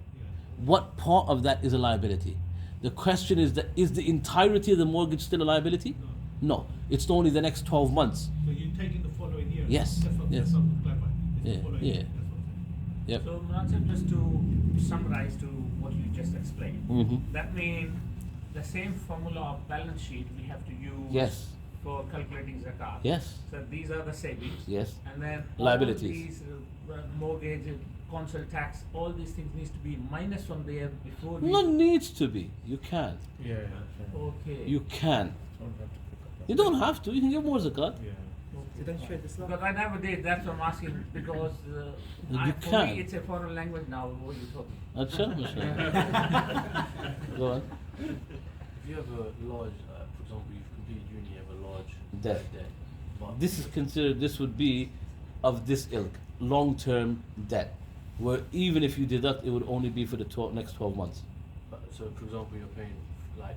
what part of that is a liability? The question is the entirety of the mortgage still a liability? No. It's only the next 12 months. So you're taking the following year? Yes. That's what I'm clarifying. It's the following year. Yep. So, Munasib, just to summarize to what you just explained, that means the same formula of balance sheet we have to use Yes. for calculating zakat. Yes. So these are the savings. Yes. And then Liabilities. all these mortgage, council tax, all these things needs to be minus from there before we... Not needs to be. You can. Yeah. Okay. You can. You don't have to. You can give more zakat. Because I never did, that's what I'm asking, because for can. me it's a foreign language now, what you talking. Go on. If you have a large, for example, you've completed uni, you have a large Debt. but This is considered, this would be of this ilk, long-term debt, where even if you deduct, it would only be for the next 12 months. So, for example, you're paying, like,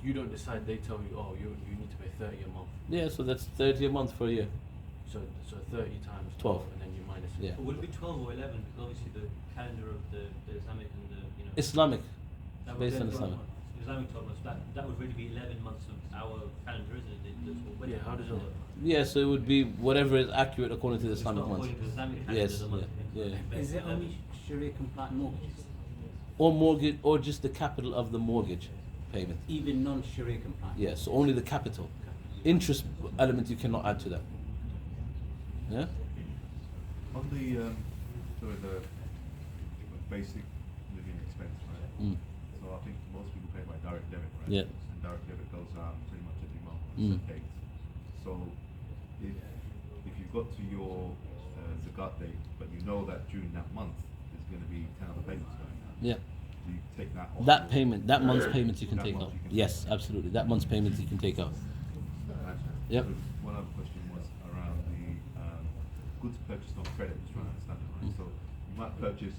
you don't decide, they tell you, oh, you need to pay 30 a month. Yeah, so that's 30 a month for a year. So 30 times 12. And then you minus it. Yeah. But would it be 12 or 11? Because obviously the calendar of the Islamic and the, Islamic, that would based then on be Islamic. Islamic 12 months, that would really be 11 months of our calendar, isn't it? Yeah, how does it work? Yeah, so it would be whatever is accurate according to the Islamic months. According to the Islamic calendar, Yes, the month. yeah. Is it only Sharia compliant mortgages? Or mortgage, or just the capital of the mortgage payment. Even non-Sharia compliant? Yes, so only the capital. Interest element you cannot add to that. Yeah? On the sort of the basic living expense, right? So I think most people pay by direct debit, right? Yeah. And direct debit goes pretty much every month on Mm. set dates. So if you've got to your zakat date, but you know that during that month there's going to be 10 other payments going out. Yeah. Do you take that off? That payment, that month's payment you can That take month out. you can Yes, absolutely. That month's payment you can take out. Yep. One other question was around the goods purchased on credit. Just trying to understand it, right? So you might purchase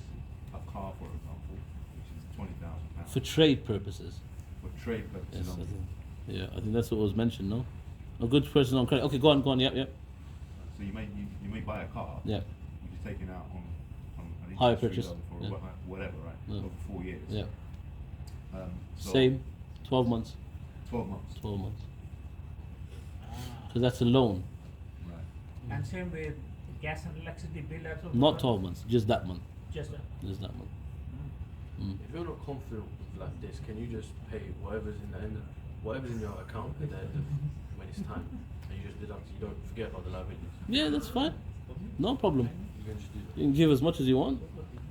a car, for example, which is £20,000 For trade purposes. For trade purposes. Yes, I only. think, yeah, I think that's what was mentioned, no? A good person on credit. Okay, go on, yep. So you may buy a car. Yeah. Which is taken out on an Hire interest-free purchase. loan for Yeah. whatever, right? Yeah. Over 4 years. Yeah. So Same, 12 months. 12 months. 12 months. Because that's a loan. Right. And same with gas and electricity bill as well? Not 12 months, just that month. Just that? Just that month. If you're not confident with like this, can you just pay whatever's in the end, whatever's in your account at the end of when it's time, and you just deduct? You don't forget about the liabilities. Yeah, that's fine. No problem. You can just do that. You can give as much as you want.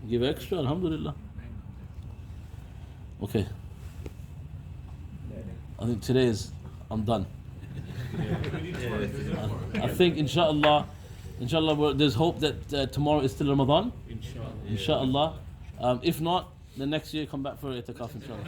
Give extra, alhamdulillah. Okay. I think today is, I'm done. I think inshallah, there's hope that tomorrow is still Ramadan. Inshallah. If not, the next year come back for itikaf inshallah.